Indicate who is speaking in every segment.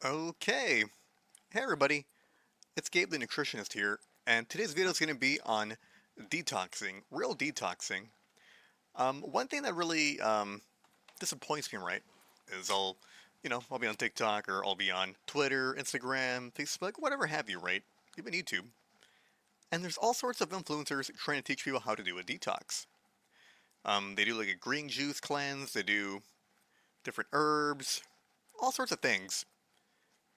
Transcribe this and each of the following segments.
Speaker 1: Okay. Hey everybody, it's Gabe the Nutritionist here, and today's video is going to be on detoxing, real detoxing. One thing that really disappoints me, right, is I'll be on TikTok or I'll be on Twitter, Instagram, Facebook, whatever have you, right? Even YouTube. And there's all sorts of influencers trying to teach people how to do a detox. They do like a green juice cleanse, they do different herbs, all sorts of things.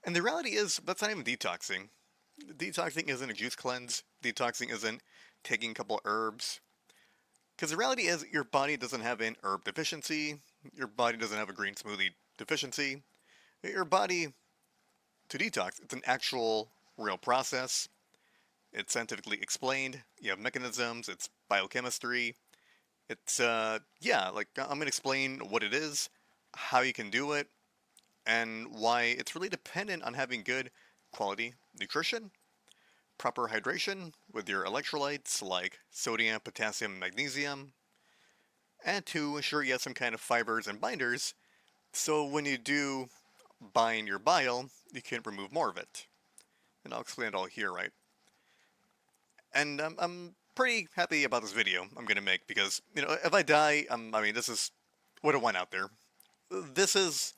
Speaker 1: And the reality is, that's not even detoxing. Detoxing isn't a juice cleanse. Detoxing isn't taking a couple herbs. Because the reality is, your body doesn't have an herb deficiency. Your body doesn't have a green smoothie deficiency. Your body, to detox, it's an actual real process. It's scientifically explained. You have mechanisms. It's biochemistry. I'm going to explain what it is, how you can do it, and why it's really dependent on having good quality nutrition, proper hydration with your electrolytes like sodium, potassium, and magnesium, and to ensure you have some kind of fibers and binders so when you do bind your bile, you can remove more of it. And I'll explain it all here, right? And I'm pretty happy about this video I'm going to make because, if I die, this is what I want out there. This is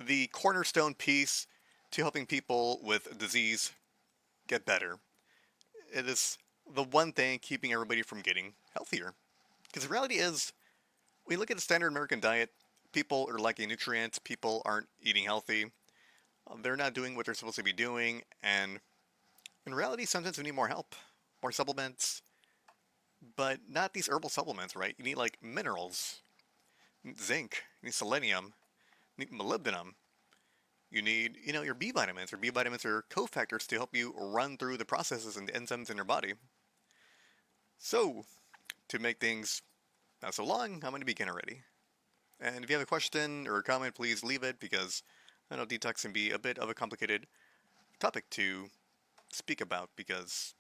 Speaker 1: the cornerstone piece to helping people with disease get better. It is the one thing keeping everybody from getting healthier. Because the reality is, when you look at the standard American diet, people are lacking nutrients, people aren't eating healthy, they're not doing what they're supposed to be doing, and in reality, sometimes we need more help, more supplements, but not these herbal supplements, right? You need like minerals, zinc, you need selenium, you need molybdenum, you need, your B vitamins. Your B vitamins are cofactors to help you run through the processes and the enzymes in your body. So, to make things not so long, I'm going to begin already. And if you have a question or a comment, please leave it because I know detox can be a bit of a complicated topic to speak about because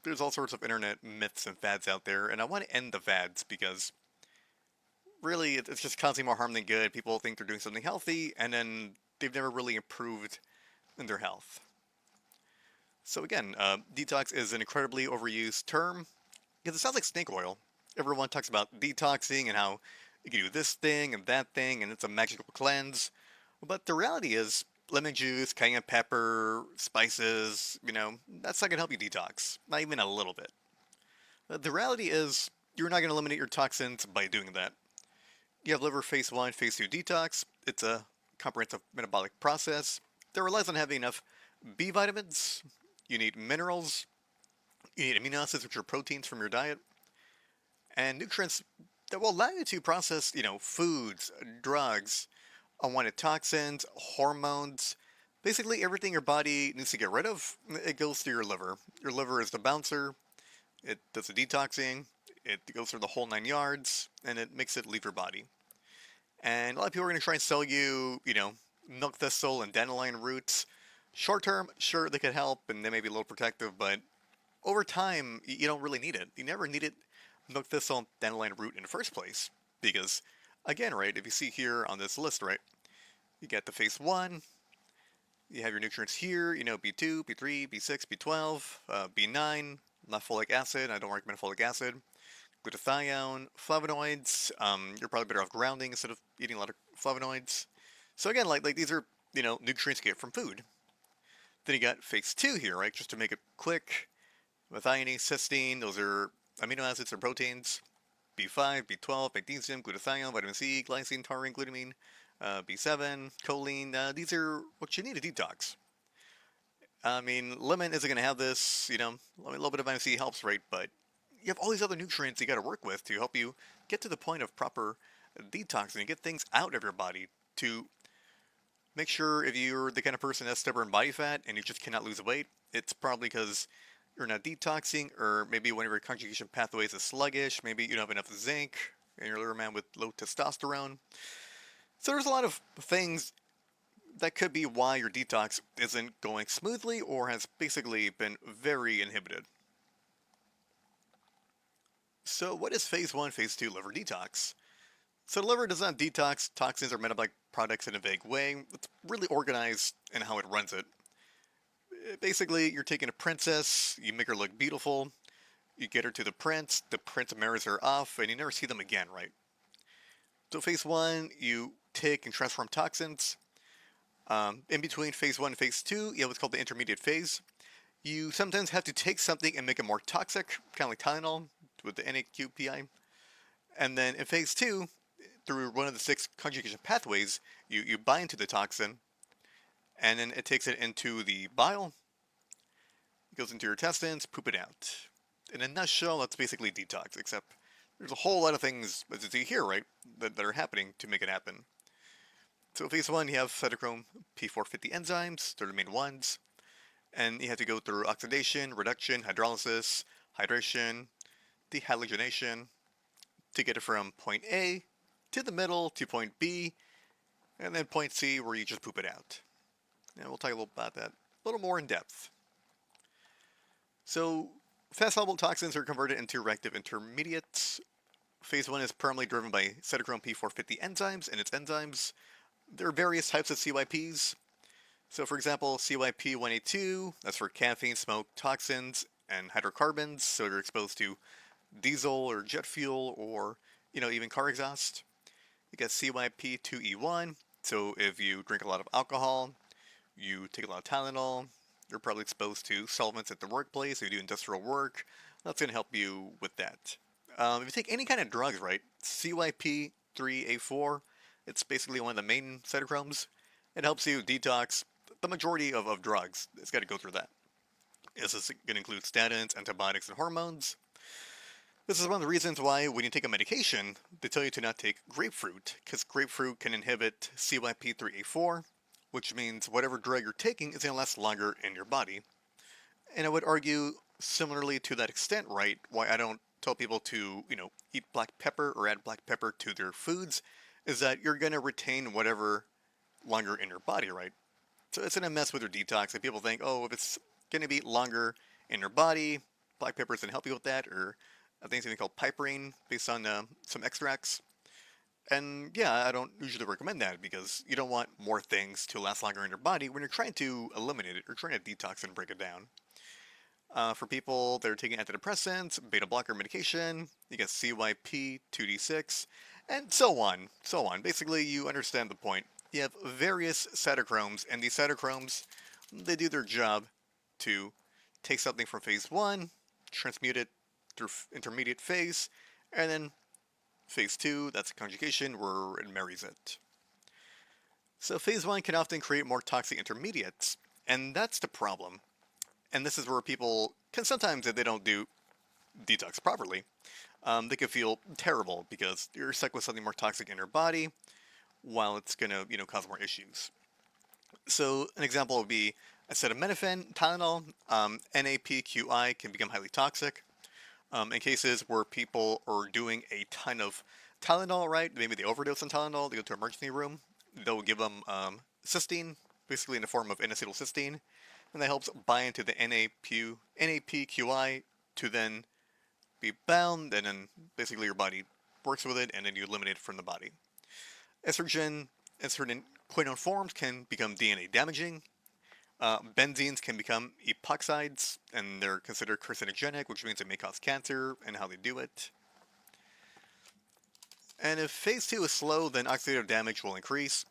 Speaker 1: there's all sorts of internet myths and fads out there, and I want to end the fads because really it's just causing more harm than good. People think they're doing something healthy, and then they've never really improved in their health. So again, detox is an incredibly overused term because it sounds like snake oil. Everyone talks about detoxing and how you can do this thing and that thing, and it's a magical cleanse. But the reality is, lemon juice, cayenne pepper, spices, that's not going to help you detox. Not even a little bit. The reality is, you're not going to eliminate your toxins by doing that. You have liver phase 1, phase 2 detox. It's a comprehensive metabolic process that relies on having enough B vitamins. You need minerals. You need amino acids, which are proteins from your diet, and nutrients that will allow you to process, foods, drugs, unwanted toxins, hormones, basically everything your body needs to get rid of, it goes through your liver. Your liver is the bouncer, it does the detoxing, it goes through the whole 9 yards, and it makes it leave your body. And a lot of people are going to try and sell you, milk thistle and dandelion roots. Short term, sure, they could help and they may be a little protective, but over time, you don't really need it. You never needed milk thistle and dandelion root in the first place. Because, again, right, if you see here on this list, right, you get the phase 1, you have your nutrients here, B2, B3, B6, B12, B9, not folic acid, I don't recommend folic acid, glutathione, flavonoids, you're probably better off grounding instead of eating a lot of flavonoids. So again, like these are, nutrients you get from food. Then you got phase 2 here, right, just to make it quick, methionine, cysteine, those are amino acids or proteins. B5, B12, magnesium, glutathione, vitamin C, glycine, taurine, glutamine, B7, choline. These are what you need to detox. Lemon isn't going to have this, a little bit of vitamin C helps, right? But you have all these other nutrients you got to work with to help you get to the point of proper detoxing and get things out of your body to make sure if you're the kind of person that has stubborn body fat and you just cannot lose weight, it's probably because you're not detoxing, or maybe one of your conjugation pathways is sluggish, maybe you don't have enough zinc, and you're a man with low testosterone. So there's a lot of things that could be why your detox isn't going smoothly or has basically been very inhibited. So what is phase 1, phase 2 liver detox? So the liver does not detox toxins or metabolic products in a vague way. It's really organized in how it runs it. Basically, you're taking a princess, you make her look beautiful, you get her to the prince marries her off, and you never see them again, right? So phase one, you take and transform toxins. In between phase one and phase two, you have what's called the intermediate phase. You sometimes have to take something and make it more toxic, kind of like Tylenol with the NAQPI. And then in phase two, through one of the six conjugation pathways, you bind to the toxin, and then it takes it into the bile, it goes into your intestines, poop it out. In a nutshell, that's basically detox, except there's a whole lot of things, as you see here, right, that are happening to make it happen. So phase one, you have cytochrome P450 enzymes, they're the main ones, and you have to go through oxidation, reduction, hydrolysis, hydration, dehalogenation, to get it from point A to the middle to point B, and then point C where you just poop it out. And we'll talk a little about that a little more in depth. So, fast-soluble toxins are converted into reactive intermediates. Phase 1 is primarily driven by cytochrome P450 enzymes and its enzymes. There are various types of CYPs. So, for example, CYP1A2, that's for caffeine, smoke, toxins, and hydrocarbons. So you're exposed to diesel or jet fuel or, even car exhaust. You got CYP2E1. So if you drink a lot of alcohol, you take a lot of Tylenol, you're probably exposed to solvents at the workplace, if you do industrial work, that's going to help you with that. If you take any kind of drugs, right, CYP3A4, it's basically one of the main cytochromes. It helps you detox the majority of drugs. It's got to go through that. This is going to include statins, antibiotics, and hormones. This is one of the reasons why when you take a medication, they tell you to not take grapefruit, because grapefruit can inhibit CYP3A4, which means whatever drug you're taking is going to last longer in your body. And I would argue, similarly to that extent, right, why I don't tell people to, eat black pepper or add black pepper to their foods, is that you're going to retain whatever longer in your body, right? So it's going to mess with your detox. And people think, oh, if it's going to be longer in your body, black pepper is going to help you with that, or I think it's something called piperine based on some extracts. And yeah, I don't usually recommend that because you don't want more things to last longer in your body when you're trying to eliminate it or trying to detox and break it down. For people that are taking antidepressants, beta blocker medication, you get CYP2D6, and so on, so on. Basically, you understand the point. You have various cytochromes, and these cytochromes, they do their job to take something from phase 1, transmute it through intermediate phase, and then phase 2, that's conjugation, where it marries it. So phase 1 can often create more toxic intermediates, and that's the problem. And this is where people can sometimes, if they don't do detox properly, they can feel terrible because you're stuck with something more toxic in your body, while it's going to, cause more issues. So an example would be acetaminophen, Tylenol, NAPQI can become highly toxic. In cases where people are doing a ton of Tylenol, right? Maybe they overdose on Tylenol, they go to an emergency room, they'll give them cysteine, basically in the form of N-acetylcysteine, and that helps bind to the NAPQI to then be bound, and then basically your body works with it, and then you eliminate it from the body. Estrogen in certain quinone forms can become DNA damaging. Benzenes can become epoxides, and they're considered carcinogenic, which means it may cause cancer, and how they do it. And if phase 2 is slow, then oxidative damage will increase.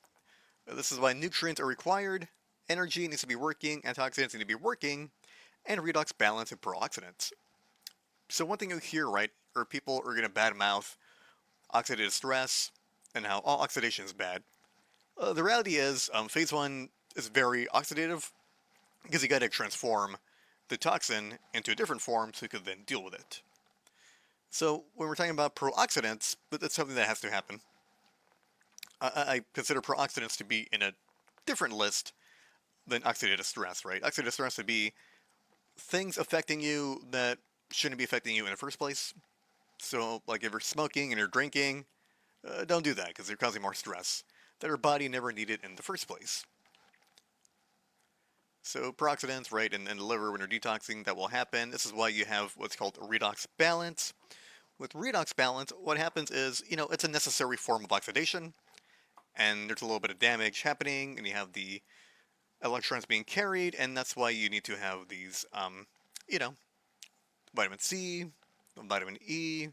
Speaker 1: This is why nutrients are required, energy needs to be working, antioxidants need to be working, and redox balance and pro-oxidants. So one thing you hear, right, are people are going to badmouth oxidative stress and how all oxidation is bad. The reality is, phase 1 is very oxidative because you got to transform the toxin into a different form so you could then deal with it. So when we're talking about pro-oxidants, that's something that has to happen. I consider pro-oxidants to be in a different list than oxidative stress, right? Oxidative stress would be things affecting you that shouldn't be affecting you in the first place. So, like if you're smoking and you're drinking, don't do that because you're causing more stress that our body never needed in the first place. So pro-oxidants, right, and the liver when you're detoxing, that will happen. This is why you have what's called a redox balance, With redox balance, what happens is, it's a necessary form of oxidation, and there's a little bit of damage happening, and you have the electrons being carried, and that's why you need to have these, you know, vitamin C, vitamin E.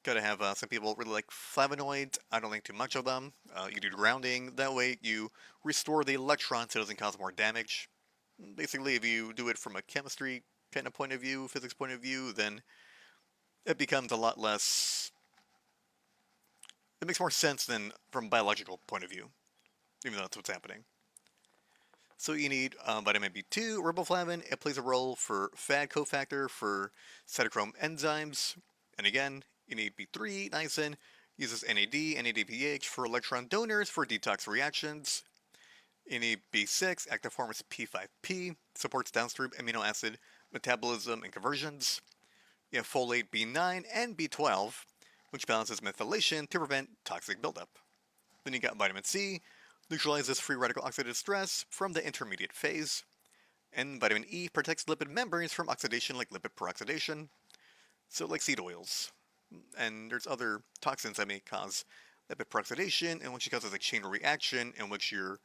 Speaker 1: Gotta have some people really like flavonoids. I don't like too much of them. You do grounding. That way you restore the electrons so it doesn't cause more damage. Basically, if you do it from a chemistry kind of point of view, physics point of view, then it becomes a lot less. It makes more sense than from a biological point of view, even though that's what's happening. So you need vitamin B2, riboflavin. It plays a role for fad cofactor for cytochrome enzymes. And again, you need B3, niacin, uses NAD, NADPH for electron donors for detox reactions. You need B6, active form is P5P, supports downstream amino acid metabolism and conversions. You have folate B9 and B12, which balances methylation to prevent toxic buildup. Then you got vitamin C, neutralizes free radical oxidative stress from the intermediate phase. And vitamin E protects lipid membranes from oxidation like lipid peroxidation, so like seed oils. And there's other toxins that may cause lipid peroxidation, in which it causes a chain reaction in which your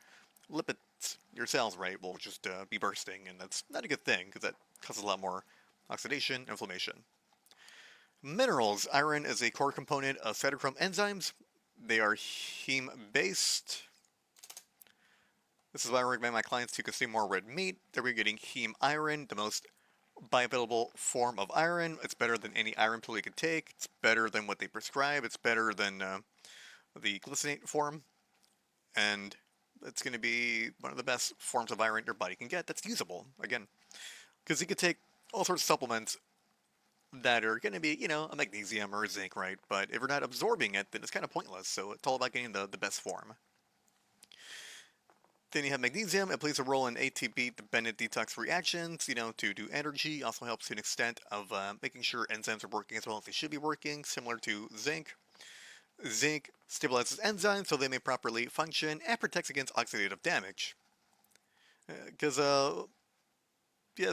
Speaker 1: lipids, your cells, right, will just be bursting, and that's not a good thing because that causes a lot more oxidation, inflammation. Minerals. Iron is a core component of cytochrome enzymes. They are heme-based. This is why I recommend my clients to consume more red meat. They're getting heme iron, the most bioavailable form of iron. It's better than any iron pill you could take. It's better than what they prescribe. It's better than the glycinate form. And it's going to be one of the best forms of iron your body can get that's usable, again. Because you could take all sorts of supplements that are going to be, a magnesium or a zinc, right? But if you're not absorbing it, then it's kind of pointless. So it's all about getting the best form. Then you have magnesium. It plays a role in ATP-dependent detox reactions, to do energy. Also helps to an extent of making sure enzymes are working as well as they should be working, similar to zinc. Zinc stabilizes enzymes so they may properly function and protects against oxidative damage. Because,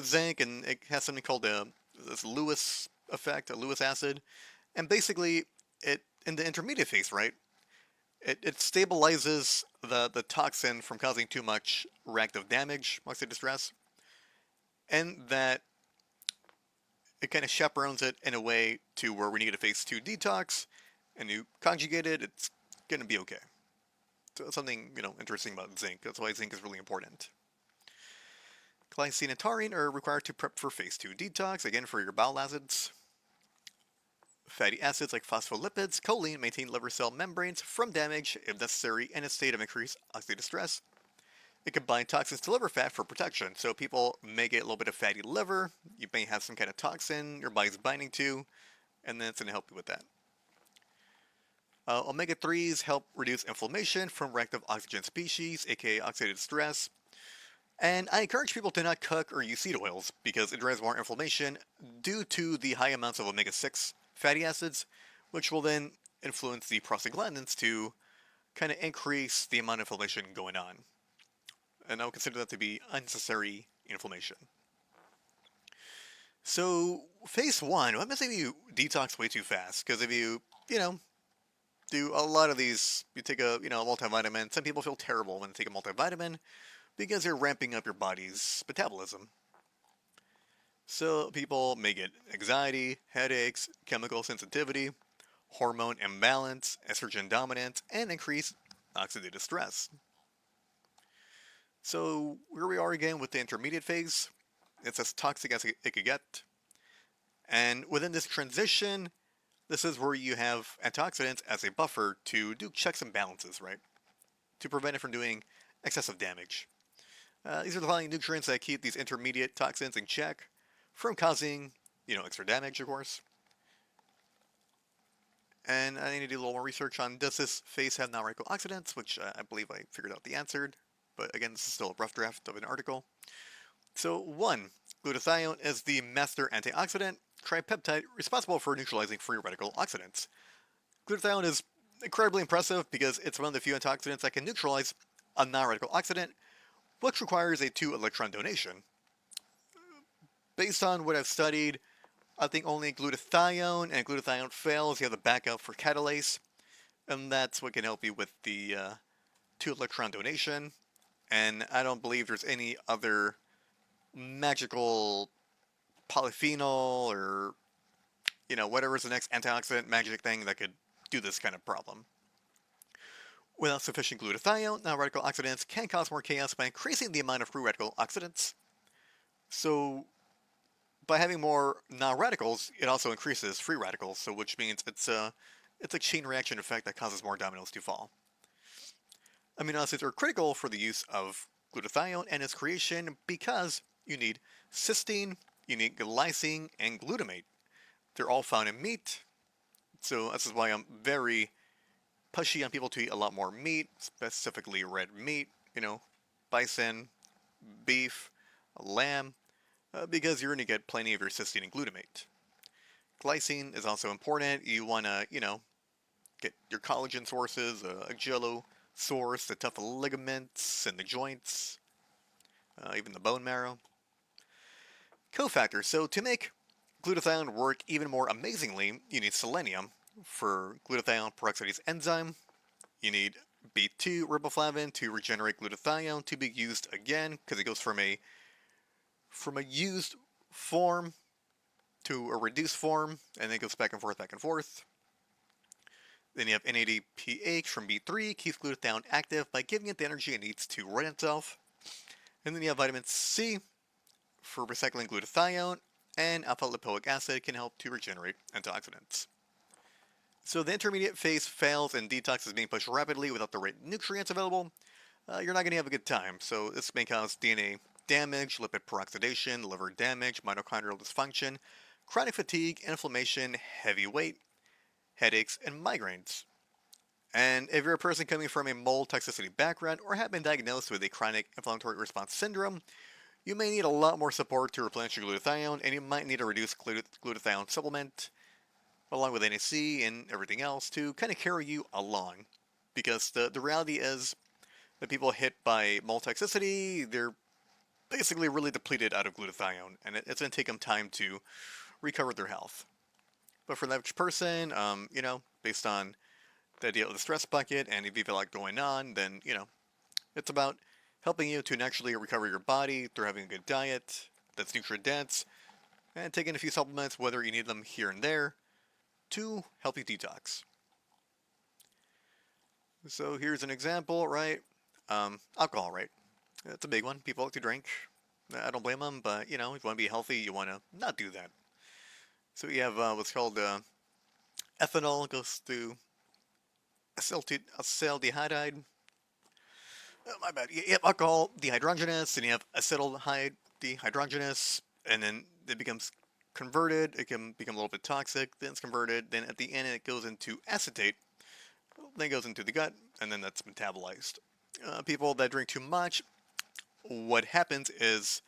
Speaker 1: zinc, and it has something called this Lewis effect, a Lewis acid. And basically, it in the intermediate phase, right? It stabilizes the toxin from causing too much reactive damage, oxidative stress, and that it kind of chaperones it in a way to where we need a phase 2 detox, and you conjugate it, it's going to be okay. So that's something, interesting about zinc. That's why zinc is really important. Glycine and taurine are required to prep for phase 2 detox, again for your bowel acids. Fatty acids like phospholipids, choline maintain liver cell membranes from damage if necessary in a state of increased oxidative stress. It can bind toxins to liver fat for protection, so people may get a little bit of fatty liver, you may have some kind of toxin your body's binding to, and then it's going to help you with that. Omega-3s help reduce inflammation from reactive oxygen species, aka oxidative stress. And I encourage people to not cook or use seed oils because it drives more inflammation due to the high amounts of omega-6 fatty acids, which will then influence the prostaglandins to kind of increase the amount of inflammation going on. And I would consider that to be unnecessary inflammation. So, phase 1, what happens if you detox way too fast? Because if you, do a lot of these, you take a, multivitamin, some people feel terrible when they take a multivitamin because you're ramping up your body's metabolism. So people may get anxiety, headaches, chemical sensitivity, hormone imbalance, estrogen dominance, and increased oxidative stress. So here we are again with the intermediate phase. It's as toxic as it could get. And within this transition, this is where you have antioxidants as a buffer to do checks and balances, right? To prevent it from doing excessive damage. These are the following nutrients that keep these intermediate toxins in check from causing, extra damage, of course. And I need to do a little more research on does this phase have non-radical oxidants, which I believe I figured out the answer. But again, this is still a rough draft of an article. So 1. Glutathione is the master antioxidant tripeptide responsible for neutralizing free radical oxidants. Glutathione is incredibly impressive because it's one of the few antioxidants that can neutralize a non-radical oxidant, which requires a 2-electron donation. Based on what I've studied, I think only glutathione, and glutathione fails, you have the backup for catalase, and that's what can help you with the 2 electron donation. And I don't believe there's any other magical polyphenol or, whatever's the next antioxidant magic thing that could do this kind of problem. Without sufficient glutathione, non-radical oxidants can cause more chaos by increasing the amount of free radical oxidants. So, by having more non-radicals, it also increases free radicals, so which means it's a chain reaction effect that causes more dominoes to fall. Amino acids are critical for the use of glutathione and its creation because you need cysteine, you need glycine, and glutamate. They're all found in meat, so this is why I'm very pushy on people to eat a lot more meat, specifically red meat, bison, beef, lamb, because you're going to get plenty of your cysteine and glutamate. Glycine is also important. You want to, get your collagen sources, a jello source, the tough ligaments and the joints, even the bone marrow. Cofactors. So to make glutathione work even more amazingly, you need selenium for glutathione peroxidase enzyme. You need B2 riboflavin to regenerate glutathione to be used again, because it goes from a used form to a reduced form, and then it goes back and forth, back and forth. Then you have NADPH from B3, keeps glutathione active by giving it the energy it needs to run itself. And then you have vitamin C for recycling glutathione, and alpha lipoic acid can help to regenerate antioxidants. So the intermediate phase fails and detox is being pushed rapidly without the right nutrients available. You're not going to have a good time, so this may cause DNA damage, lipid peroxidation, liver damage, mitochondrial dysfunction, chronic fatigue, inflammation, heavy weight, headaches, and migraines. And if you're a person coming from a mold toxicity background or have been diagnosed with a chronic inflammatory response syndrome, you may need a lot more support to replenish your glutathione, and you might need a reduced glutathione supplement, along with NAC and everything else, to kind of carry you along. Because the reality is that people hit by mold toxicity, they're basically really depleted out of glutathione, and it's going to take them time to recover their health. But for the average person, based on the idea of the stress bucket, and if you have a lot going on, then, it's about helping you to naturally recover your body through having a good diet that's nutrient-dense, and taking a few supplements, whether you need them here and there, to help you detox. So here's an example, right? Alcohol, right? It's a big one. People like to drink. I don't blame them, but, if you want to be healthy, you want to not do that. So you have what's called ethanol, goes through acetaldehyde. Oh, my bad. You have alcohol dehydrogenase, and you have acetaldehyde dehydrogenase, and then it becomes converted. It can become a little bit toxic, then it's converted, then at the end it goes into acetate, then it goes into the gut, and then that's metabolized. People that drink too much, what happens is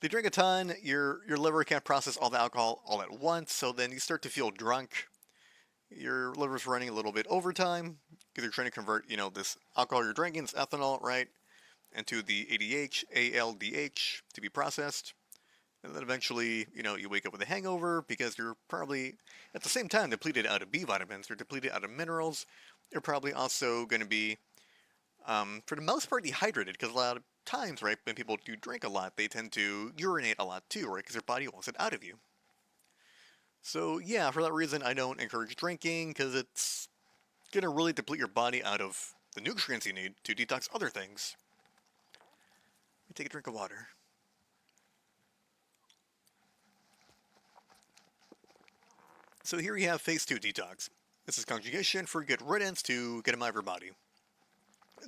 Speaker 1: they drink a ton, your liver can't process all the alcohol all at once, so then you start to feel drunk. Your liver's running a little bit overtime because you're trying to convert, this alcohol you're drinking, this ethanol, right, into the ADH, ALDH to be processed. And then eventually, you wake up with a hangover because you're probably, at the same time, depleted out of B vitamins, you're depleted out of minerals. You're probably also going to be, for the most part, dehydrated, because a lot of times, right, when people do drink a lot, they tend to urinate a lot too, right, because their body wants it out of you. So yeah, for that reason, I don't encourage drinking, because it's going to really deplete your body out of the nutrients you need to detox other things. Let me take a drink of water. So here you have phase 2 detox. This is conjugation for good riddance to get them out of your body.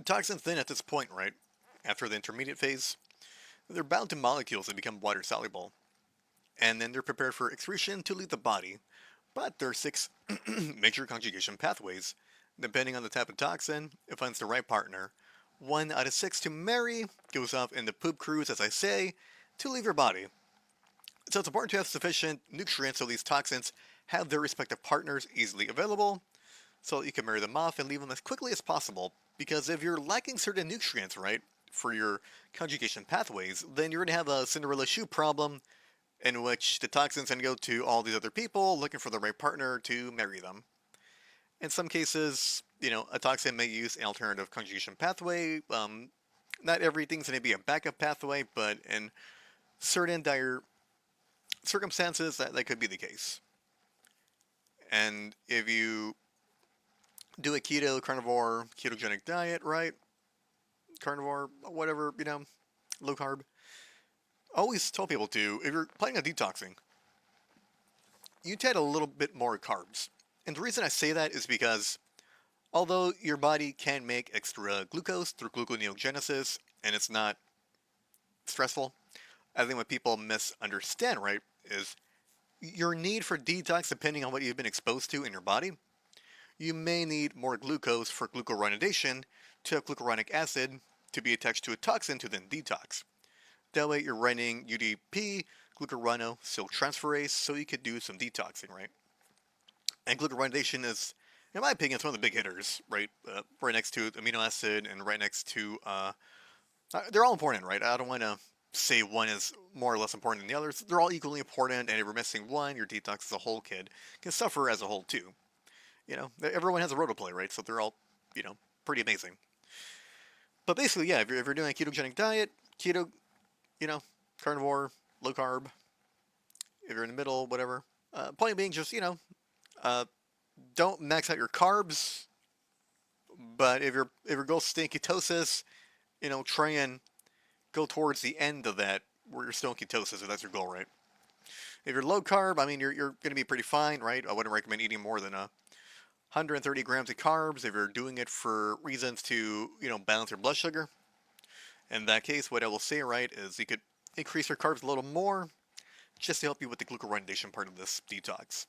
Speaker 1: Toxins then at this point, right, after the intermediate phase, they're bound to molecules that become water soluble. And then they're prepared for excretion to leave the body. But there are 6 major conjugation pathways. Depending on the type of toxin, it finds the right partner. 1 out of 6 to marry goes off in the poop cruise, as I say, to leave your body. So it's important to have sufficient nutrients so these toxins have their respective partners easily available, so that you can marry them off and leave them as quickly as possible. Because if you're lacking certain nutrients, right, for your conjugation pathways, then you're going to have a Cinderella shoe problem, in which the toxins then go to all these other people looking for the right partner to marry them. In some cases, a toxin may use an alternative conjugation pathway. Not everything's going to be a backup pathway, but in certain dire circumstances, that could be the case. And if you do a keto, carnivore, ketogenic diet, right? Carnivore, whatever, low carb. I always tell people to, if you're planning on detoxing, you add a little bit more carbs. And the reason I say that is because although your body can make extra glucose through gluconeogenesis, and it's not stressful, I think what people misunderstand, right, is your need for detox, depending on what you've been exposed to in your body, you may need more glucose for glucuronidation to have glucuronic acid to be attached to a toxin to then detox. That way you're running UDP, glucuronosyltransferase, so you could do some detoxing, right? And glucuronidation is, in my opinion, it's one of the big hitters, right? Right next to amino acid and right next to, they're all important, right? I don't want to say one is more or less important than the others. They're all equally important, and if you're missing one, your detox as a whole can suffer as a whole too. Everyone has a role to play, right? So they're all, pretty amazing. But basically, yeah, if you're doing a ketogenic diet, keto, you know, carnivore, low carb, if you're in the middle, whatever. Point being, just, uh, don't max out your carbs, but if your goal is staying ketosis, try and go towards the end of that where you're still in ketosis if that's your goal, right? If you're low carb, I mean, you're going to be pretty fine, right? I wouldn't recommend eating more than 130 grams of carbs if you're doing it for reasons to, balance your blood sugar. In that case, what I will say, right, is you could increase your carbs a little more just to help you with the glucuronidation part of this detox.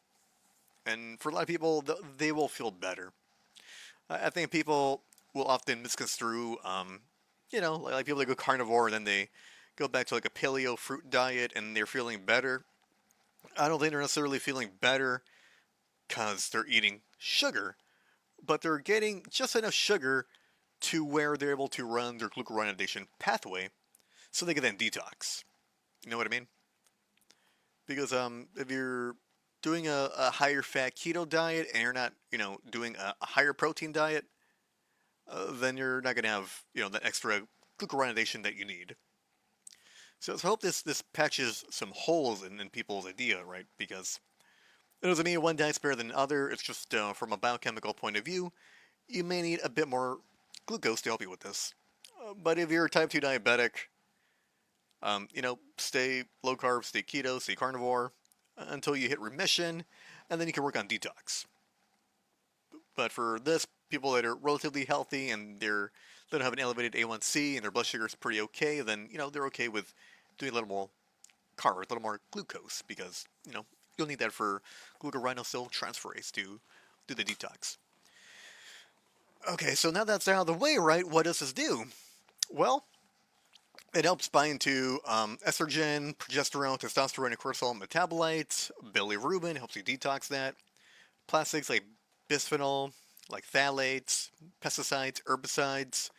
Speaker 1: And for a lot of people, they will feel better. I think people will often misconstrue, like people that go carnivore and then they go back to like a paleo fruit diet and they're feeling better. I don't think they're necessarily feeling better because they're eating sugar, but they're getting just enough sugar to where they're able to run their glucuronidation pathway so they can then detox. You know what I mean? Because if you're doing a higher fat keto diet and you're not, doing a higher protein diet, then you're not going to have, that extra glucuronidation that you need. So I hope this patches some holes in people's idea, right? Because it doesn't mean one diet's better than the other. It's just from a biochemical point of view, you may need a bit more glucose to help you with this. But if you're a type 2 diabetic, stay low carb, stay keto, stay carnivore until you hit remission, and then you can work on detox. But for this, people that are relatively healthy and they don't have an elevated A1C and their blood sugar is pretty okay, then they're okay with doing a little more carbs, a little more glucose, because you'll need that for glucuronosyltransferase to do the detox. Okay, so now that's out of the way, right? What does this do? Well, it helps bind to estrogen, progesterone, testosterone, and cortisol metabolites. Bilirubin helps you detox that. Plastics like bisphenol, like phthalates, pesticides, herbicides,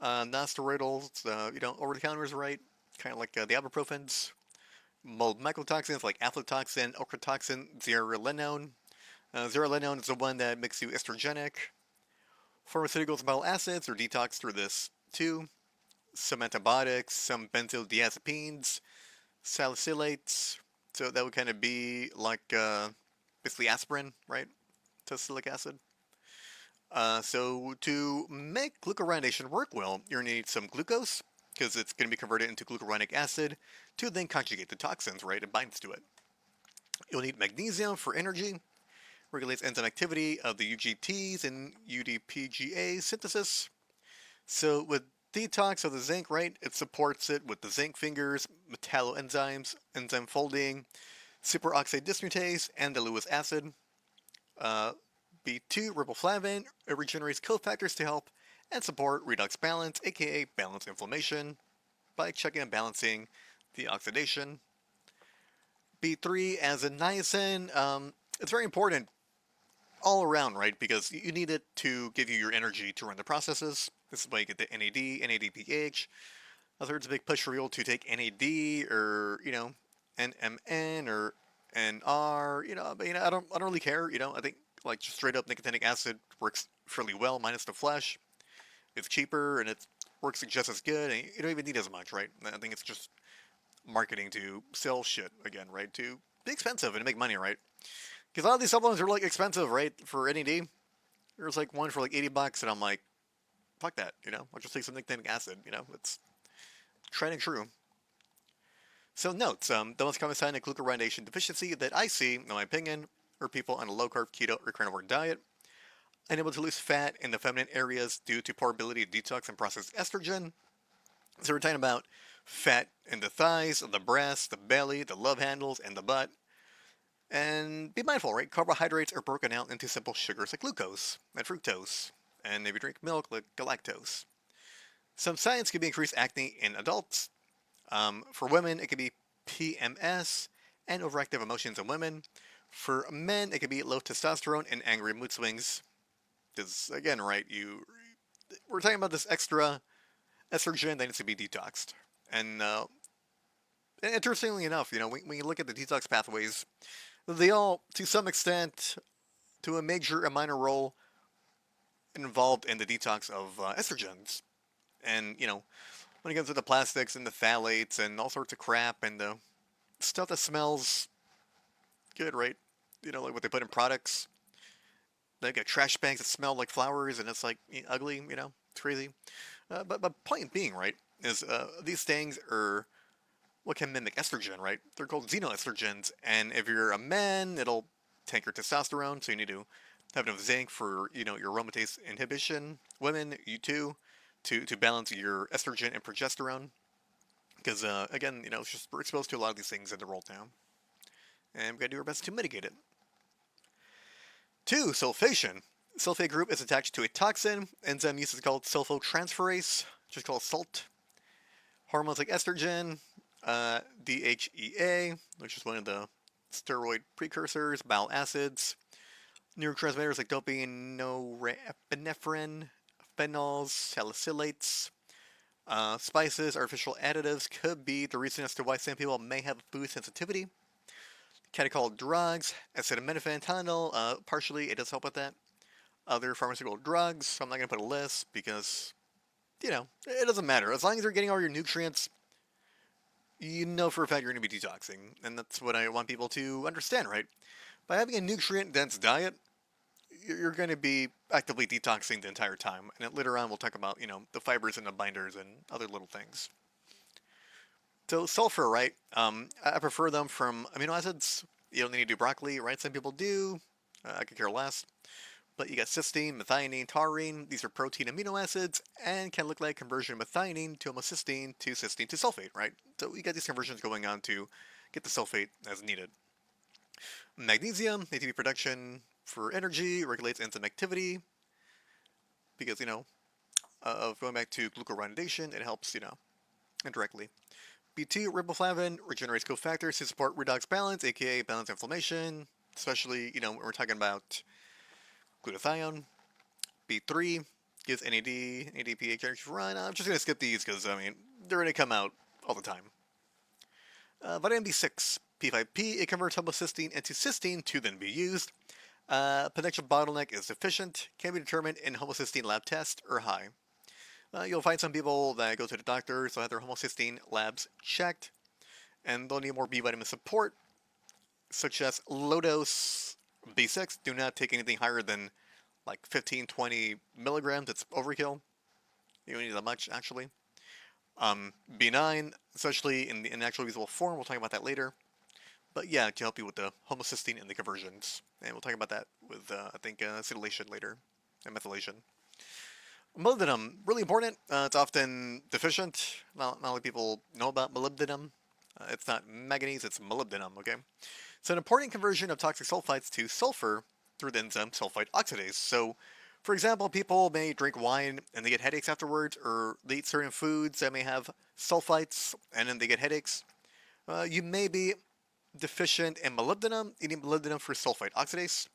Speaker 1: non-steroidals, over-the-counters, right? Kind of like the ibuprofens. Mold mycotoxins like aflatoxin, ochratoxin, zearalenone. Zearalenone is the one that makes you estrogenic. Pharmaceuticals and bile acids are detoxed through this too. Some antibiotics, some benzodiazepines, salicylates. So that would kind of be like basically aspirin, right? Salicylic acid. So to make glucuronidation work well, you're going to need some glucose, because it's going to be converted into glucuronic acid to then conjugate the toxins, right? It binds to it. You'll need magnesium for energy, regulates enzyme activity of the UGTs and UDPGA synthesis. So with detox of the zinc, right, it supports it with the zinc fingers, metalloenzymes, enzyme folding, superoxide dismutase, and the Lewis acid. B2 riboflavin, it regenerates cofactors to help and support redox balance, aka balance inflammation, by checking and balancing the oxidation. B3 as a niacin, it's very important all around, right? Because you need it to give you your energy to run the processes. This is why you get the NAD, NADPH. I've heard it's a big push for people to take NAD or, NMN or NR. I don't really care. I think like just straight up nicotinic acid works fairly well, minus the flesh. It's cheaper and it works just as good, and you don't even need as much, right? I think it's just marketing to sell shit again, right? To be expensive and to make money, right? Because a lot of these supplements are like expensive, right? For NED, there's like one for like $80, and I'm like, fuck that, I'll just take some nicotinic acid, it's tried and true. So notes, the most common sign of glucuronidation deficiency that I see, in my opinion, are people on a low-carb, keto, or carnivore diet, unable to lose fat in the feminine areas due to poor ability to detox and process estrogen. So we're talking about fat in the thighs, the breasts, the belly, the love handles, and the butt. And be mindful, right? Carbohydrates are broken out into simple sugars like glucose and fructose, and if you drink milk, like galactose. Some signs could be increased acne in adults. For women, it could be PMS and overactive emotions in women. For men, it could be low testosterone and angry mood swings. Because again, right, we're talking about this extra estrogen that needs to be detoxed. And interestingly enough, when you look at the detox pathways, they all, to some extent, to a major and minor role, involved in the detox of estrogens. And when it comes to the plastics and the phthalates and all sorts of crap and the stuff that smells good, right? Like what they put in products. They got trash bags that smell like flowers, and it's like ugly. It's crazy. But point being, right, is these things are what can mimic estrogen, right? They're called xenoestrogens, and if you're a man, it'll tank your testosterone, so you need to have enough zinc for your aromatase inhibition. Women, you too, to balance your estrogen and progesterone, because again, it's just we're exposed to a lot of these things in the world now, and we gotta do our best to mitigate it. 2. Sulfation. Sulfate group is attached to a toxin. Enzyme use is called sulfotransferase, which is called SALT. Hormones like estrogen, DHEA, which is one of the steroid precursors, bile acids, neurotransmitters like dopamine, norepinephrine, phenols, salicylates, spices, artificial additives could be the reason as to why some people may have food sensitivity. Catechol drugs, acetaminophen, Tylenol, partially it does help with that. Other pharmaceutical drugs, so I'm not going to put a list because, it doesn't matter. As long as you're getting all your nutrients, you know for a fact you're going to be detoxing. And that's what I want people to understand, right? By having a nutrient-dense diet, you're going to be actively detoxing the entire time. And later on, we'll talk about, the fibers and the binders and other little things. So sulfur, right? I prefer them from amino acids. You don't need to do broccoli, right? Some people do. I could care less. But you got cysteine, methionine, taurine. These are protein amino acids and can look like conversion of methionine to homocysteine to cysteine to sulfate, right? So you got these conversions going on to get the sulfate as needed. Magnesium, ATP production for energy, regulates enzyme activity because, of going back to glucuronidation, it helps, indirectly. B2 riboflavin regenerates cofactors to support redox balance, aka balance inflammation, especially, when we're talking about glutathione. B3 gives NAD, ADPH energy for run. I'm just going to skip these because, they're going to come out all the time. Vitamin B6, P5P, it converts homocysteine into cysteine to then be used. Potential bottleneck is deficient, can be determined in homocysteine lab test or high. You'll find some people that go to the doctor, so have their homocysteine labs checked, and they'll need more B vitamin support, such as low dose B6. Do not take anything higher than like 15, 20 milligrams. It's overkill. You don't need that much, actually. B9, especially in the actual usable form, we'll talk about that later. But yeah, to help you with the homocysteine and the conversions. And we'll talk about that with, I think, acetylation later, and methylation. Molybdenum, really important. It's often deficient. Not a lot of people know about molybdenum. It's not manganese, it's molybdenum, okay? It's an important conversion of toxic sulfides to sulfur through the enzyme sulfite oxidase. So, for example, people may drink wine and they get headaches afterwards, or they eat certain foods that may have sulfites and then they get headaches. You may be deficient in molybdenum. You need molybdenum for sulfite oxidase.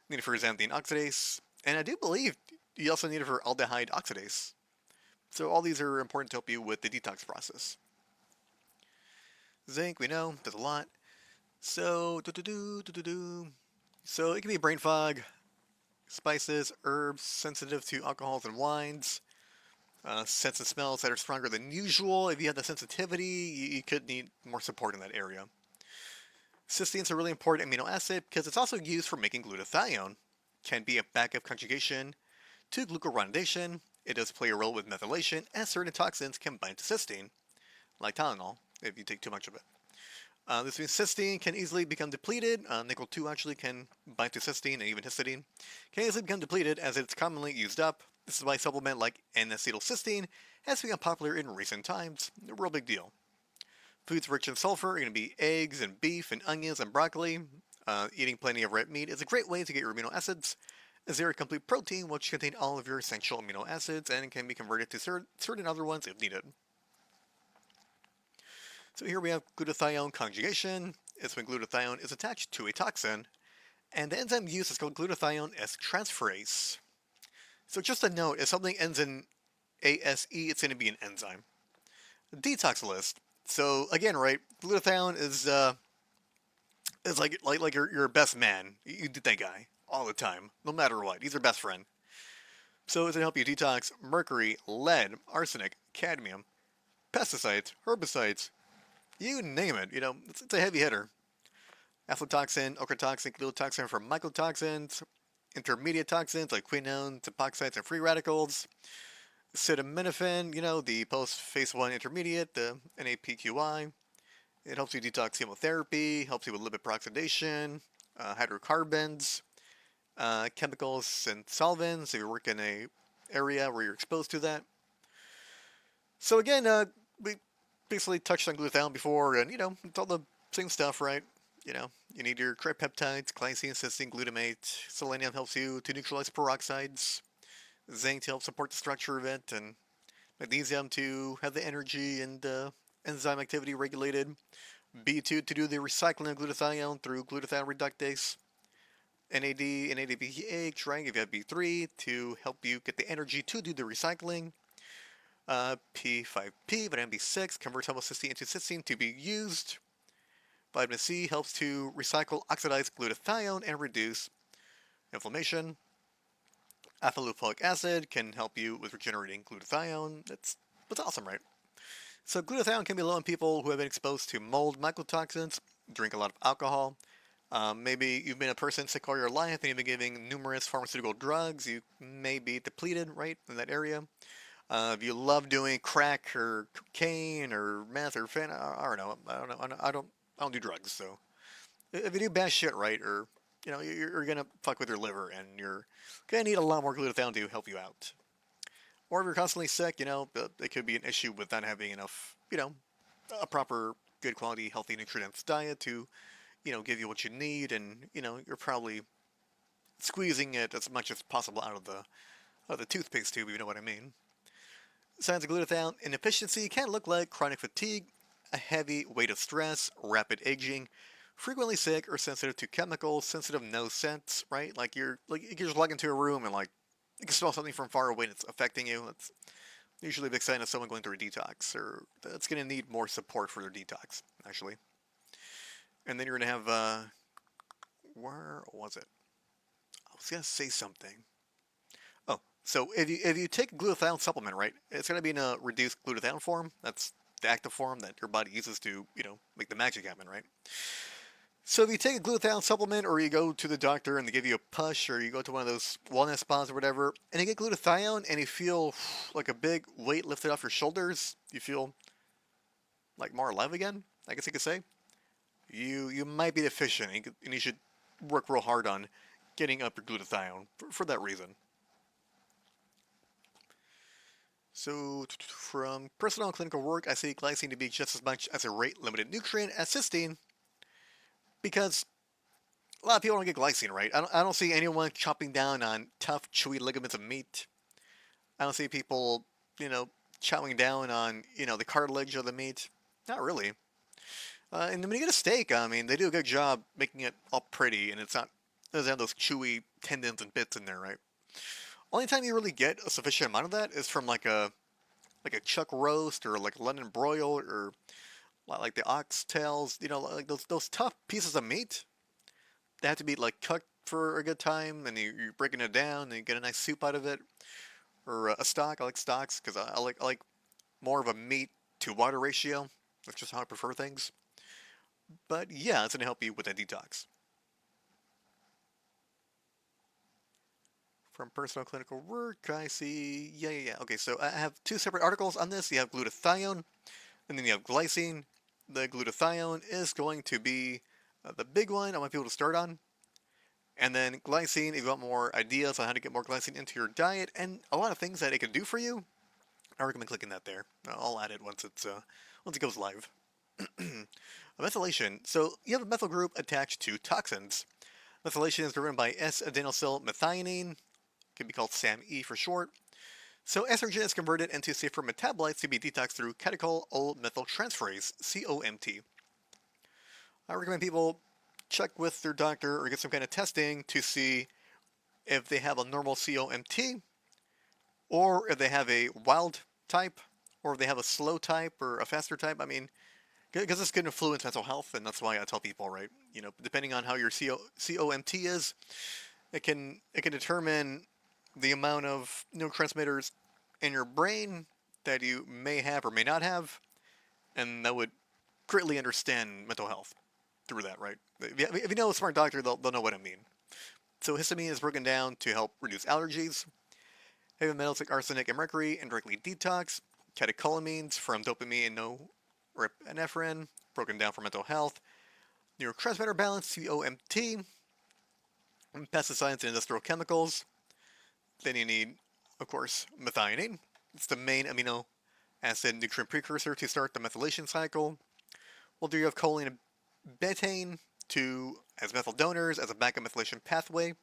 Speaker 1: You need it for xanthine oxidase. And I do believe you also need it for aldehyde oxidase. So all these are important to help you with the detox process. Zinc, we know, does a lot. So, do. So it can be brain fog, spices, herbs, sensitive to alcohols and wines, sense of smells that are stronger than usual. If you have the sensitivity, you could need more support in that area. Cysteine is a really important amino acid because it's also used for making glutathione. Can be a backup conjugation to glucuronidation. It does play a role with methylation, and certain toxins can bind to cysteine, like Tylenol, if you take too much of it. This means cysteine can easily become depleted. Nickel 2 actually can bind to cysteine and even histidine. Can easily become depleted as it's commonly used up. This is why supplement like N-acetylcysteine has become popular in recent times. A real big deal. Foods rich in sulfur are going to be eggs and beef and onions and broccoli. Eating plenty of red meat is a great way to get your amino acids, as they're a complete protein which contain all of your essential amino acids and can be converted to certain other ones if needed. So here we have glutathione conjugation. It's when glutathione is attached to a toxin, and the enzyme used is called glutathione S-transferase. So just a note, if something ends in ASE, it's going to be an enzyme. Detox list. So again, right, glutathione is like your best man. You did that guy all the time, no matter what. He's your best friend. So it's going to help you detox mercury, lead, arsenic, cadmium, pesticides, herbicides, you name it. It's a heavy hitter. Aflatoxin, ochratoxin, glutaxin for mycotoxins, intermediate toxins like quinones, epoxides, and free radicals. Acetaminophen, the post-phase 1 intermediate, the NAPQI. It helps you detox chemotherapy, helps you with lipid peroxidation, hydrocarbons, chemicals and solvents if you work in a area where you're exposed to that. So again, we basically touched on glutathione before, and it's all the same stuff, right? You need your tripeptides, glycine, cysteine, glutamate. Selenium helps you to neutralize peroxides. Zinc to help support the structure of it, and magnesium to have the energy and enzyme activity regulated. B2 to do the recycling of glutathione through glutathione reductase. NAD, NADPH, right? If you have B3 to help you get the energy to do the recycling. P5P, vitamin B6 converts homocysteine into cysteine to be used. Vitamin C helps to recycle oxidized glutathione and reduce inflammation. Alpha-lipoic acid can help you with regenerating glutathione. That's awesome, right? So glutathione can be low in people who have been exposed to mold mycotoxins, drink a lot of alcohol. Maybe you've been a person sick all your life and you've been giving numerous pharmaceutical drugs. You may be depleted, right, in that area. If you love doing crack or cocaine or meth or I don't know. I don't do drugs. So if you do bad shit, right, or you're gonna fuck with your liver and you're gonna need a lot more glutathione to help you out. Or if you're constantly sick, it could be an issue with not having enough, a proper, good quality, healthy, nutrient-dense diet to, give you what you need, and you're probably squeezing it as much as possible out of the toothpaste tube, if you know what I mean. Signs of glutathione inefficiency can look like chronic fatigue, a heavy weight of stress, rapid aging, frequently sick or sensitive to chemicals, sensitive nose scents, right? You just walk into a room and you can smell something from far away and it's affecting you. That's usually a big sign of someone going through a detox, or that's going to need more support for their detox, actually. And then you're going to have, where was it? I was going to say something. Oh, so if you take a glutathione supplement, right, it's going to be in a reduced glutathione form. That's the active form that your body uses to, make the magic happen, right? So if you take a glutathione supplement, or you go to the doctor and they give you a push, or you go to one of those wellness spas or whatever, and you get glutathione and you feel like a big weight lifted off your shoulders, you feel like more alive again, I guess you could say, you might be deficient, and you should work real hard on getting up your glutathione for that reason. So from personal and clinical work, I see glycine to be just as much as a rate-limited nutrient as cysteine, because a lot of people don't get glycine, right? I don't see anyone chopping down on tough, chewy ligaments of meat. I don't see people, chowing down on, the cartilage of the meat. Not really. And when you get a steak, I mean, they do a good job making it all pretty, and it doesn't have those chewy tendons and bits in there, right? Only time you really get a sufficient amount of that is from like a chuck roast or like a London broil or like the oxtails, like those tough pieces of meat. They have to be like cooked for a good time, and you're breaking it down, and you get a nice soup out of it, or a stock. I like stocks because I like more of a meat to water ratio. That's just how I prefer things. But yeah, it's gonna help you with a detox. From personal clinical work, I see. Yeah, yeah, yeah. Okay, so I have two separate articles on this. You have glutathione, and then you have glycine. The glutathione is going to be the big one I want people to start on. And then glycine, if you want more ideas on how to get more glycine into your diet and a lot of things that it can do for you, I recommend clicking that there. I'll add it once it goes live. Methylation. So you have a methyl group attached to toxins. Methylation is driven by S-adenosyl methionine, can be called SAMe for short. So estrogen is converted into safer metabolites to be detoxed through catechol-O-methyltransferase, COMT. I recommend people check with their doctor or get some kind of testing to see if they have a normal COMT or if they have a wild type or if they have a slow type or a faster type. I mean, because this can influence mental health, and that's why I tell people, right? Depending on how your COMT is, it can determine the amount of neurotransmitters in your brain that you may have or may not have, and that would greatly understand mental health through that, right? If you know a smart doctor, they'll know what I mean. So histamine is broken down to help reduce allergies. Heavy metals like arsenic and mercury indirectly detox. Catecholamines from dopamine and norepinephrine, broken down for mental health. Neurotransmitter balance, COMT. Pesticides and industrial chemicals. Then you need, of course, methionine. It's the main amino acid nutrient precursor to start the methylation cycle. Well, do you have choline and betaine as methyl donors as a backup methylation pathway?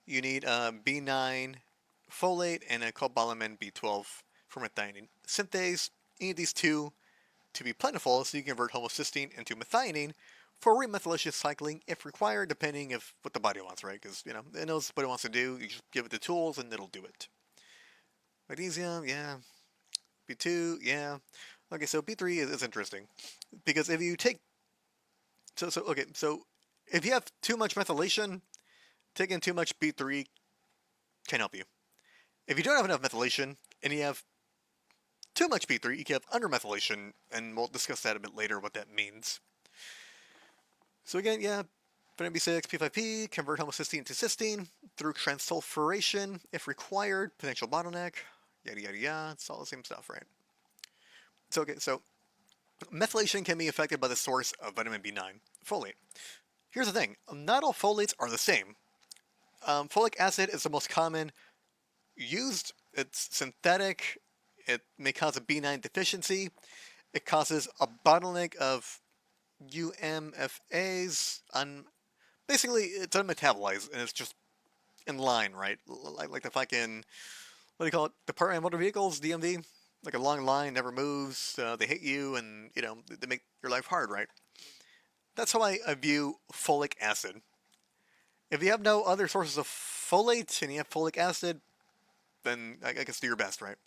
Speaker 1: You need a B9 folate and a cobalamin B12 for methionine synthase. You need these two to be plentiful so you can convert homocysteine into methionine for remethylation cycling if required, depending if what the body wants, right? Because it knows what it wants to do. You just give it the tools and it'll do it. Magnesium, yeah. B2, yeah. Okay, so B3 is interesting because if you take so if you have too much methylation, taking too much B3 can help you. If you don't have enough methylation and you have too much B3, you can have undermethylation, and we'll discuss that a bit later, what that means. So again, yeah, vitamin B6, P5P, convert homocysteine to cysteine through transsulfuration if required, potential bottleneck, yada yada yada, it's all the same stuff, right? So methylation can be affected by the source of vitamin B9, folate. Here's the thing, not all folates are the same. Folic acid is the most common used. It's synthetic. It may cause a B9 deficiency. It causes a bottleneck of UMFAs. Basically, it's unmetabolized and it's just in line, right? Like the fucking, what do you call it? Department of Motor Vehicles, DMV. Like a long line, never moves. They hate you, and they make your life hard, right? That's how I view folic acid. If you have no other sources of folate and you have folic acid, then I guess do your best, right?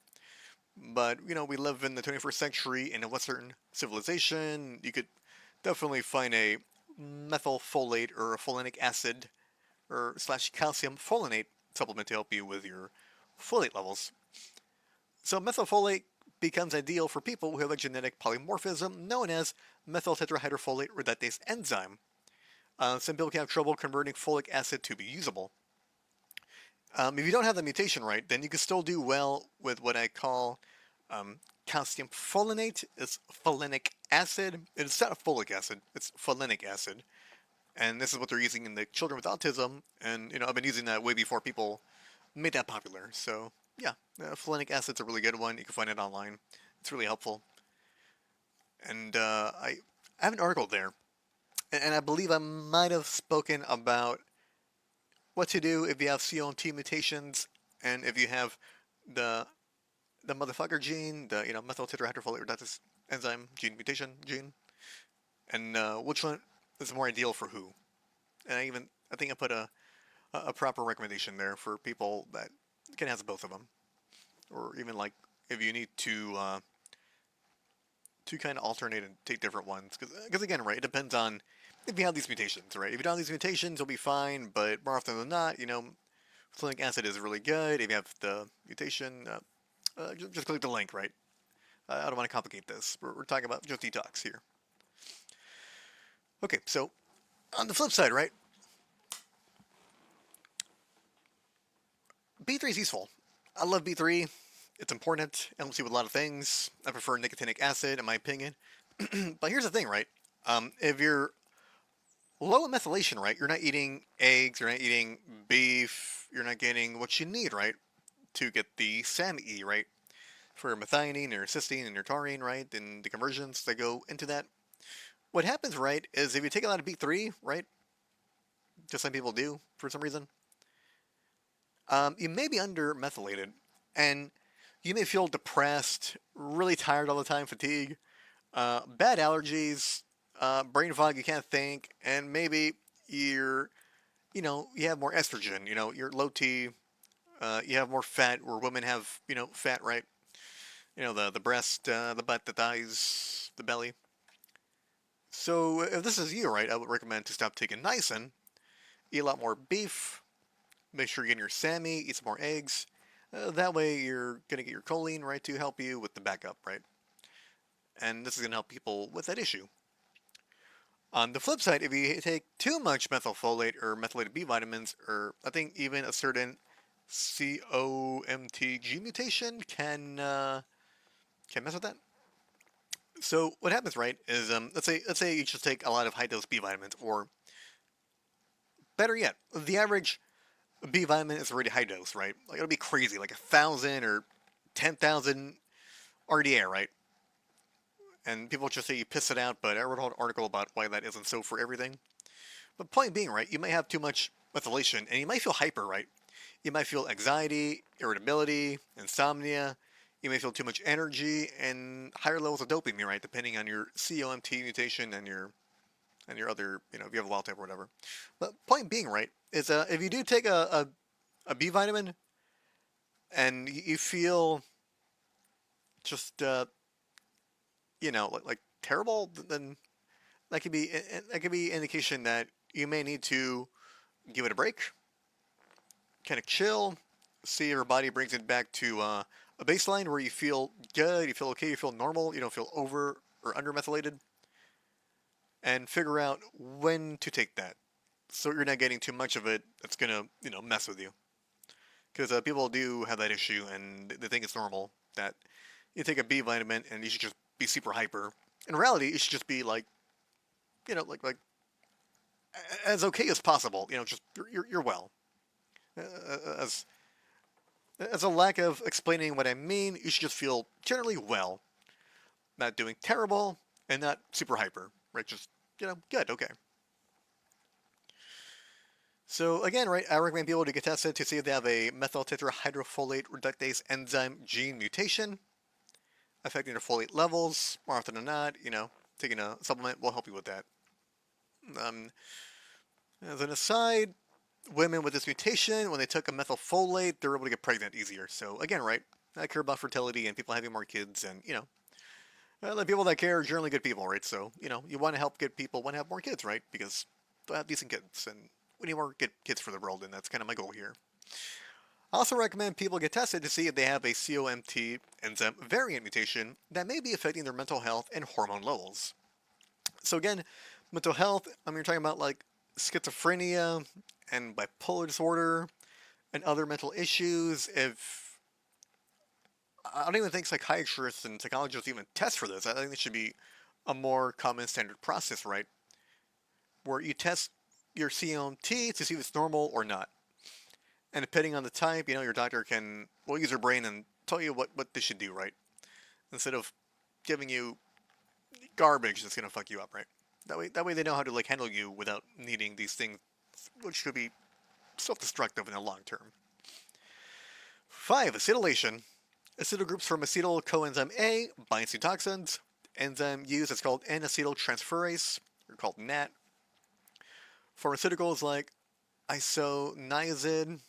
Speaker 1: But we live in the 21st century in a Western civilization. You could definitely find a methylfolate or a folinic acid or slash calcium folinate supplement to help you with your folate levels. So methylfolate becomes ideal for people who have a genetic polymorphism known as methyl tetrahydrofolate reductase enzyme. Some people can have trouble converting folic acid to be usable. If you don't have the mutation right, then you can still do well with what I call calcium folinate. It's folinic acid. It's not folic acid, it's folinic acid. And this is what they're using in the children with autism. And, I've been using that way before people made that popular. So, yeah, folinic acid's a really good one. You can find it online. It's really helpful. And I have an article there. And I believe I might have spoken about what to do if you have COMT mutations and if you have the the motherfucker gene, the methyl tetrahydrofolate reductase enzyme gene mutation gene, and which one is more ideal for who. And I think I put a proper recommendation there for people that can have both of them, or even like if you need to to kind of alternate and take different ones. Because again, right, it depends on if you have these mutations, right? If you don't have these mutations, you'll be fine, but more often than not, folinic acid is really good. If you have the mutation, just click the link, right? I don't want to complicate this. We're talking about just detox here. Okay, so on the flip side, right? B3 is useful. I love B3. It's important. It helps you with a lot of things. I prefer nicotinic acid, in my opinion. But here's the thing, right? If you're low in methylation, right, you're not eating eggs, you're not eating beef, you're not getting what you need, right, to get the SAMe, right, for methionine or cysteine and your taurine, right, and the conversions that go into that. What happens, right, is if you take a lot of B3, right, just some people do for some reason, you may be under methylated, and you may feel depressed, really tired all the time, fatigue, bad allergies, brain fog, you can't think, and maybe you're, you have more estrogen, you're low T, you have more fat, where women have, fat, right? The breast, the butt, the thighs, the belly. So if this is you, right, I would recommend to stop taking niacin, eat a lot more beef, make sure you're getting your SAMe, eat some more eggs. That way you're going to get your choline, right, to help you with the backup, right? And this is going to help people with that issue. On the flip side, if you take too much methylfolate or methylated B vitamins, or I think even a certain COMTG mutation can mess with that. So what happens, right, is let's say you just take a lot of high dose B vitamins, or better yet, the average B vitamin is already high dose, right? Like it'll be crazy, like 1,000 or 10,000 RDA, right? And people just say you piss it out, but I wrote an article about why that isn't so for everything. But point being, right, you may have too much methylation, and you might feel hyper, right? You might feel anxiety, irritability, insomnia. You may feel too much energy and higher levels of dopamine, right? Depending on your COMT mutation and your other, if you have a wild type or whatever. But point being, right, is if you do take a B vitamin and you feel just like terrible, then that could be indication that you may need to give it a break, kind of chill, see if your body brings it back to a baseline where you feel good, you feel okay, you feel normal, you don't feel over or under methylated, and figure out when to take that, so you're not getting too much of it that's gonna mess with you. Because people do have that issue, and they think it's normal that you take a B vitamin and you should just be super hyper. In reality, you should just be like, like as okay as possible. Just you're well. As as a lack of explaining what I mean, you should just feel generally well, not doing terrible and not super hyper. Right? Just good. Okay. So again, right, I recommend people to get tested to see if they have a methyl tetrahydrofolate reductase enzyme gene mutation affecting their folate levels. More often than not, taking a supplement will help you with that. Um, as an aside, women with this mutation, when they took a methylfolate, they're able to get pregnant easier. So again, right, I care about fertility and people having more kids, and the people that care are generally good people, right? So you want to help get people want to have more kids, right? Because they'll have decent kids, and we need more good kids for the world, and that's kind of my goal here. I also recommend people get tested to see if they have a COMT enzyme variant mutation that may be affecting their mental health and hormone levels. So again, mental health, you're talking about like schizophrenia and bipolar disorder and other mental issues. If I don't even think psychiatrists and psychologists even test for this. I think this should be a more common standard process, right? Where you test your COMT to see if it's normal or not. And depending on the type, your doctor will use their brain and tell you what they should do, right? Instead of giving you garbage that's gonna fuck you up, right? That way they know how to handle you without needing these things, which could be self-destructive in the long term. 5. Acetylation. Acetyl groups from acetyl coenzyme A binds to toxins. Enzyme used is called N-acetyltransferase, or called NAT. Pharmaceuticals like isoniazid,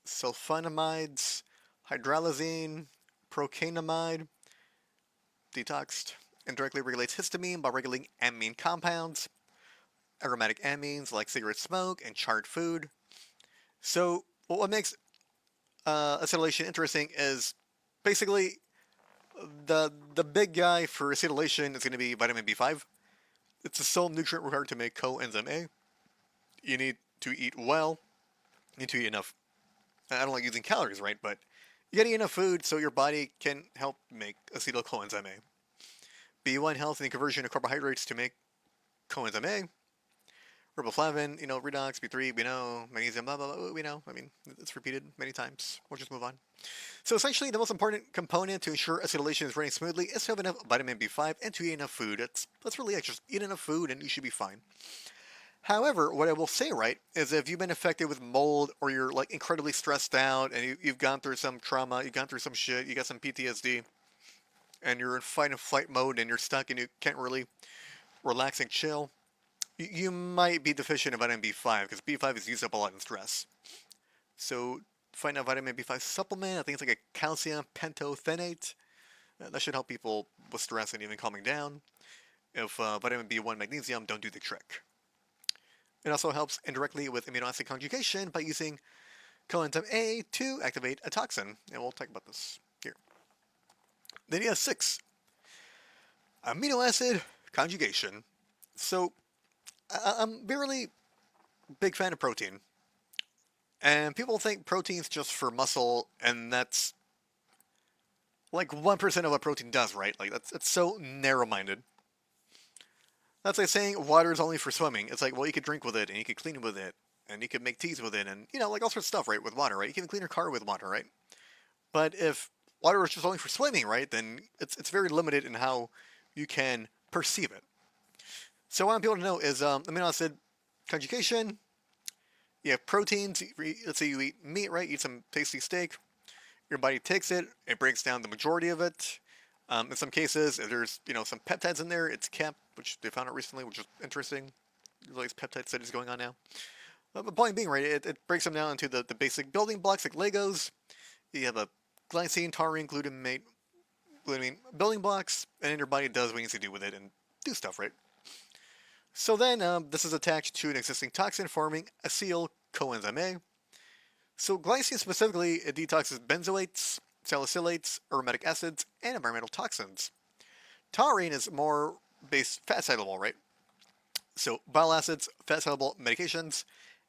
Speaker 1: sulfonamides, hydralazine, procainamide, Detox, indirectly regulates histamine by regulating amine compounds, aromatic amines like cigarette smoke and charred food. So, what makes acetylation interesting is basically the big guy for acetylation is going to be vitamin B5. It's the sole nutrient required to make coenzyme A. You need to eat well. You need to eat enough. I don't like using calories, right? But you gotta eat enough food so your body can help make acetyl coenzyme A. B1 helps in the conversion of carbohydrates to make coenzyme A. Riboflavin, redox, B3, we know, magnesium, blah, blah, blah, we know. I mean, it's repeated many times. We'll just move on. So essentially, the most important component to ensure acetylation is running smoothly is to have enough vitamin B5 and to eat enough food. That's really it. Just eat enough food and you should be fine. However, what I will say, right, is if you've been affected with mold or you're like incredibly stressed out and you've gone through some trauma, you've gone through some shit, you got some PTSD, and you're in fight and flight mode and you're stuck and you can't really relax and chill, you might be deficient in vitamin B5 because B5 is used up a lot in stress. So find a vitamin B5 supplement. I think it's like a calcium pentothenate. That should help people with stress and even calming down. If vitamin B1 magnesium don't do the trick. It also helps indirectly with amino acid conjugation by using coenzyme A to activate a toxin, and we'll talk about this here. Then you have 6, amino acid conjugation. So I'm really big fan of protein, and people think protein's just for muscle, and that's like 1% of what protein does, right? Like it's so narrow-minded. That's like saying water is only for swimming. It's like, well, you could drink with it, and you could clean with it, and you could make teas with it, and like all sorts of stuff, right, with water, right? You can even clean your car with water, right? But if water is just only for swimming, right, then it's very limited in how you can perceive it. So what I want people to know is amino acid conjugation. You have proteins. Let's say you eat meat, right? You eat some tasty steak. Your body takes it. It breaks down the majority of it. In some cases, if there's some peptides in there, it's kept, which they found out recently, which is interesting. There's all these peptide studies going on now. The point being, right, it breaks them down into the basic building blocks like Legos. You have a glycine, taurine, glutamine building blocks, and then your body does what it needs to do with it and do stuff, right? So then this is attached to an existing toxin forming acetyl coenzyme A. So glycine specifically, it detoxes benzoates, salicylates, aromatic acids, and environmental toxins. Taurine is more fat soluble, right? So bile acids, fat soluble medications,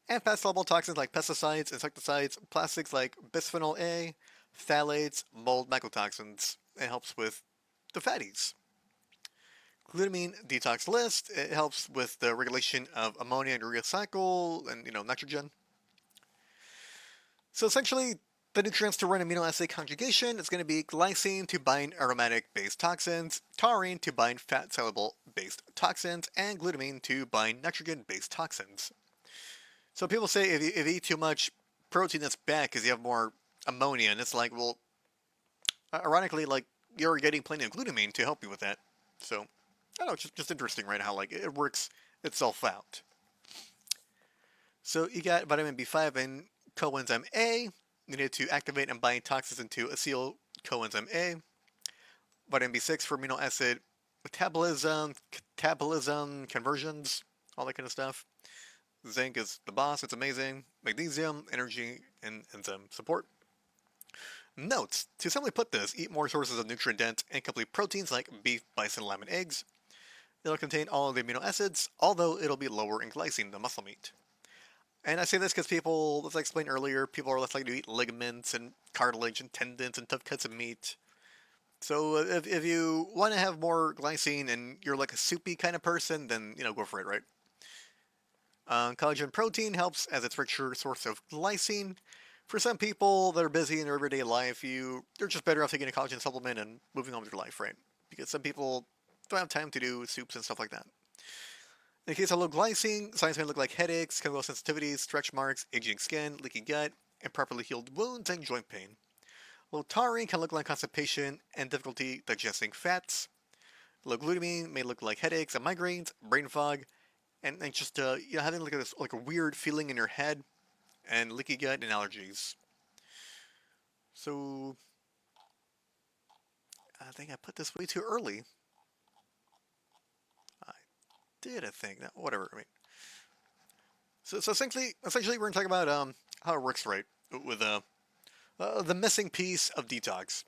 Speaker 1: and fat soluble toxins like pesticides, insecticides, plastics like bisphenol A, phthalates, mold mycotoxins. It helps with the fatties. Glutamine detox list. It helps with the regulation of ammonia and urea cycle and nitrogen. So essentially, the nutrients to run amino acid conjugation is going to be glycine to bind aromatic-based toxins, taurine to bind fat-soluble-based toxins, and glutamine to bind nitrogen-based toxins. So people say if you eat too much protein, that's bad because you have more ammonia, and it's like, well, ironically, like you're getting plenty of glutamine to help you with that. So I don't know, it's just interesting, right? How like it works itself out. So you got vitamin B5 and coenzyme A needed to activate and bind toxins into acetyl coenzyme A. Vitamin B6 for amino acid metabolism, catabolism, conversions, all that kind of stuff. Zinc is the boss, it's amazing. Magnesium, energy, and enzyme support. Notes: to simply put this, eat more sources of nutrient-dense and complete proteins like beef, bison, lamb, and eggs. It'll contain all of the amino acids, although it'll be lower in glycine than muscle meat. And I say this because people, as I explained earlier, people are less likely to eat ligaments and cartilage and tendons and tough cuts of meat. So if you want to have more glycine and you're like a soupy kind of person, then go for it, right? Collagen protein helps as its richer source of glycine. For some people that are busy in their everyday life, they're just better off taking a collagen supplement and moving on with their life, right? Because some people don't have time to do soups and stuff like that. In the case of low glycine, signs may look like headaches, chemical sensitivities, stretch marks, aging skin, leaky gut, improperly healed wounds, and joint pain. Low taurine can look like constipation and difficulty digesting fats. Low glutamine may look like headaches and migraines, brain fog, and just having like a weird feeling in your head, and leaky gut and allergies. So I think I put this way too early. did, I think. No, whatever. I mean, so essentially, we're gonna talk about how it works, right? With the missing piece of detox.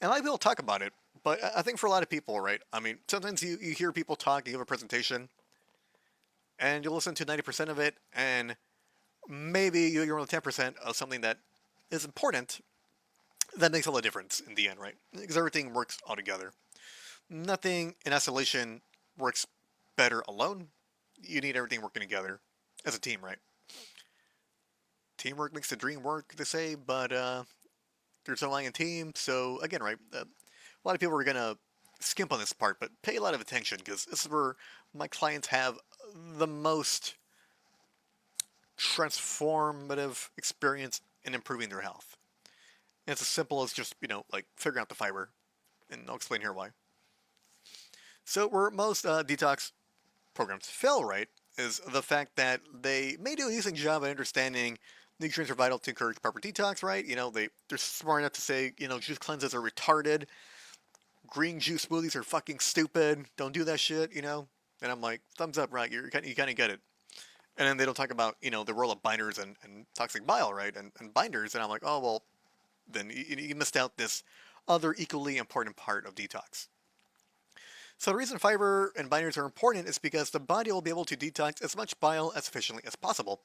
Speaker 1: And a lot of people talk about it, but I think for a lot of people, right? I mean, sometimes you hear people talk, you give a presentation, and you listen to 90% of it, and maybe you hear only 10% of something that is important. That makes all the difference in the end, right? Because everything works all together. Nothing in isolation works better alone. You need everything working together as a team, right? Teamwork makes the dream work, they say, but there's no lying in team. So again, right? A lot of people are gonna skimp on this part, but pay a lot of attention because this is where my clients have the most transformative experience in improving their health. And it's as simple as just like figuring out the fiber, and I'll explain here why. So where most detox programs fail, right, is the fact that they may do a decent job at understanding nutrients are vital to encourage proper detox, right? They're smart enough to say, juice cleanses are retarded, green juice smoothies are fucking stupid, don't do that shit. And I'm like, thumbs up, right? You kind of get it. And then they don't talk about, the role of binders and toxic bile, right? And binders. And I'm like, oh, well, then you missed out this other equally important part of detox. So the reason fiber and binders are important is because the body will be able to detox as much bile as efficiently as possible.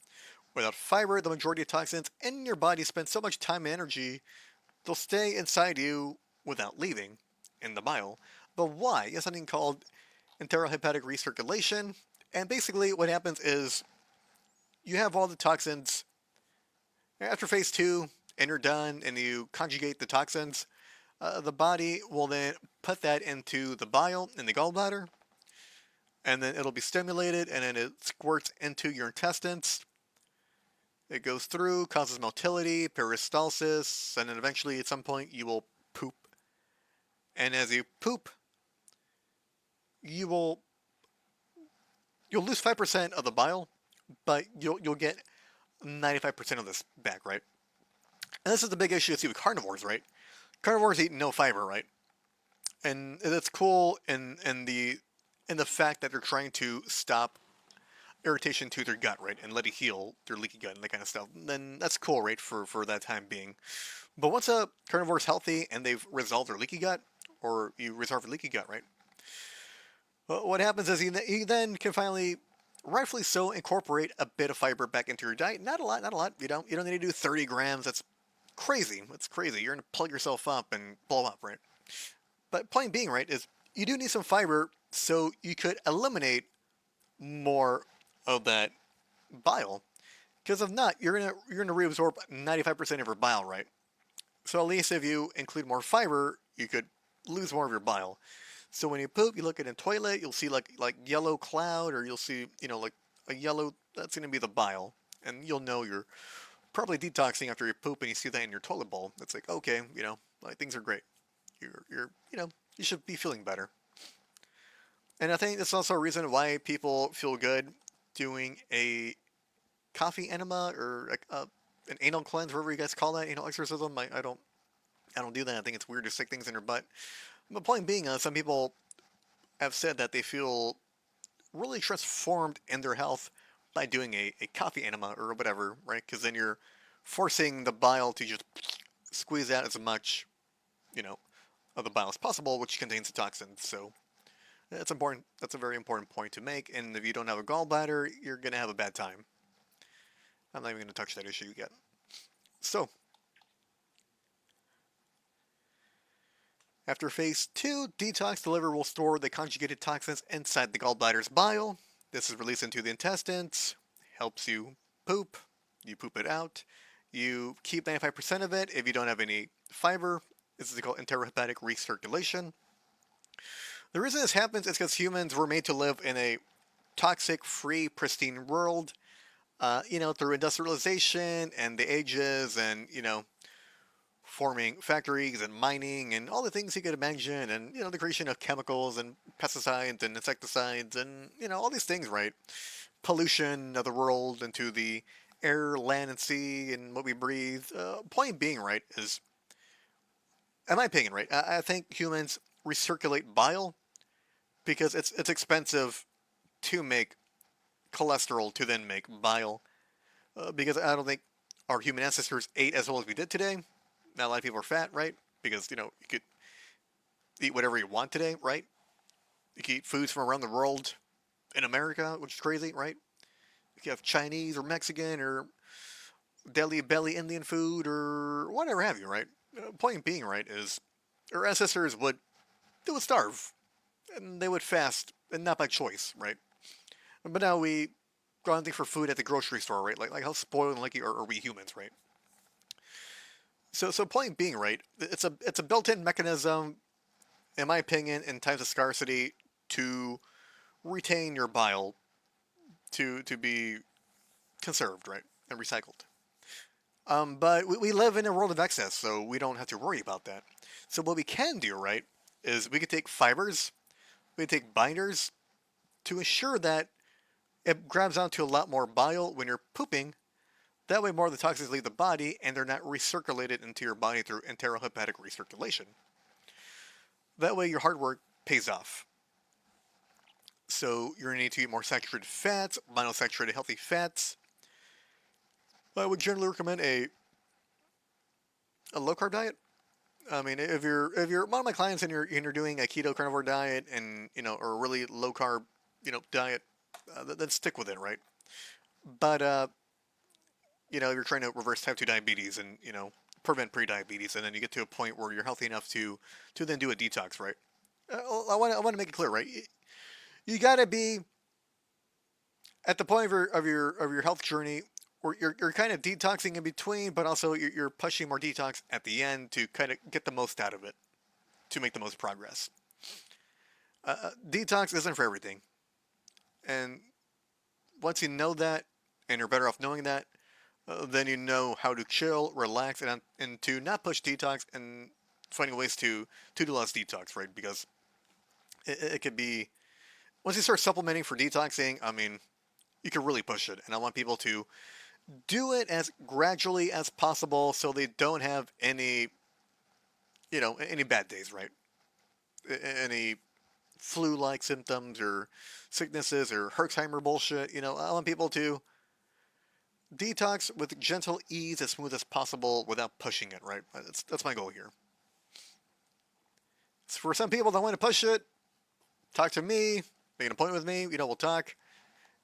Speaker 1: Without fiber, the majority of toxins in your body spend so much time and energy, they'll stay inside you without leaving in the bile. But why? You have something called enterohepatic recirculation. And basically what happens is you have all the toxins after phase 2 and you're done and you conjugate the toxins. The body will then put that into the bile in the gallbladder, and then it'll be stimulated, and then it squirts into your intestines. It goes through, causes motility, peristalsis, and then eventually at some point you will poop. And as you poop, you'll lose 5% of the bile, but you'll get 95% of this back, right? And this is the big issue you see with carnivores, right? Carnivores eat no fiber, right? And that's cool in the fact that they're trying to stop irritation to their gut, right, and let it heal their leaky gut and that kind of stuff. Then that's cool, right, for that time being. But once a carnivore is healthy and they've resolved their leaky gut, or you resolve your leaky gut, right? Well, what happens is he then can finally, rightfully so, incorporate a bit of fiber back into your diet. Not a lot, not a lot. You don't need to do 30 grams. That's crazy. That's crazy. You're gonna plug yourself up and blow up, right? But point being, right, is you do need some fiber so you could eliminate more of that bile. Because if not, you're gonna reabsorb 95% of your bile, right? So at least if you include more fiber, you could lose more of your bile. So when you poop, you look at a toilet, you'll see like yellow cloud, or you'll see like a yellow. That's gonna be the bile, and you'll know you're probably detoxing after you poop, and you see that in your toilet bowl. It's like, okay, like things are great. You're you should be feeling better. And I think that's also a reason why people feel good doing a coffee enema or an anal cleanse, whatever you guys call that, exorcism. I don't do that. I think it's weird to stick things in your butt. The point being, some people have said that they feel really transformed in their health by doing a coffee enema or whatever, right? Because then you're forcing the bile to just squeeze out as much, you know, of the bile as possible, which contains the toxins. So that's important. That's a very important point to make. And if you don't have a gallbladder, you're gonna have a bad time. I'm not even gonna touch that issue yet. So after phase 2, detox, the liver will store the conjugated toxins inside the gallbladder's bile. This is released into the intestines, helps you poop, you poop it out. You keep 95% of it if you don't have any fiber. This is called enterohepatic recirculation. The reason this happens is because humans were made to live in a toxic, free, pristine world. Through industrialization and the ages and, forming factories and mining and all the things you could imagine, and the creation of chemicals and pesticides and insecticides and all these things, right? Pollution of the world into the air, land, and sea, and what we breathe. Point being, right, is, in my opinion, right, I think humans recirculate bile because it's expensive to make cholesterol to then make bile, because I don't think our human ancestors ate as well as we did today. Now a lot of people are fat, right? Because you could eat whatever you want today, right? You can eat foods from around the world in America, which is crazy, right? You can have Chinese or Mexican or Delhi belly Indian food or whatever have you, right? Point being, right, is our ancestors would starve and they would fast and not by choice, right? But now we go hunting for food at the grocery store, right? Like how spoiled and lucky are we humans, right? So point being, right, it's a built-in mechanism, in my opinion, in times of scarcity to retain your bile to be conserved, right, and recycled. But we live in a world of excess, so we don't have to worry about that. So what we can do, right, is we can take fibers, we can take binders to ensure that it grabs onto a lot more bile when you're pooping. That way, more of the toxins leave the body and they're not recirculated into your body through enterohepatic recirculation. That way, your hard work pays off. So, you're going to need to eat more saturated fats, monosaturated healthy fats. I would generally recommend a low carb diet. I mean, if you're one of my clients and you're doing a keto carnivore diet and or a really low carb diet, then stick with it, right? But you're trying to reverse type 2 diabetes and prevent pre-diabetes, and then you get to a point where you're healthy enough to then do a detox, right? I want to make it clear, right? You got to be at the point of your health journey where you're kind of detoxing in between, but also you're pushing more detox at the end to kind of get the most out of it, to make the most progress. Detox isn't for everything, and once you know that, and you're better off knowing that, then you know how to chill, relax, and to not push detox and finding ways to do less detox, right? Because it could be once you start supplementing for detoxing, I mean, you can really push it, and I want people to do it as gradually as possible so they don't have any bad days, right? Any flu-like symptoms or sicknesses or Herxheimer bullshit. I want people to detox with gentle ease, as smooth as possible, without pushing it. Right? That's my goal here. So for some people that want to push it, talk to me, make an appointment with me. We'll talk.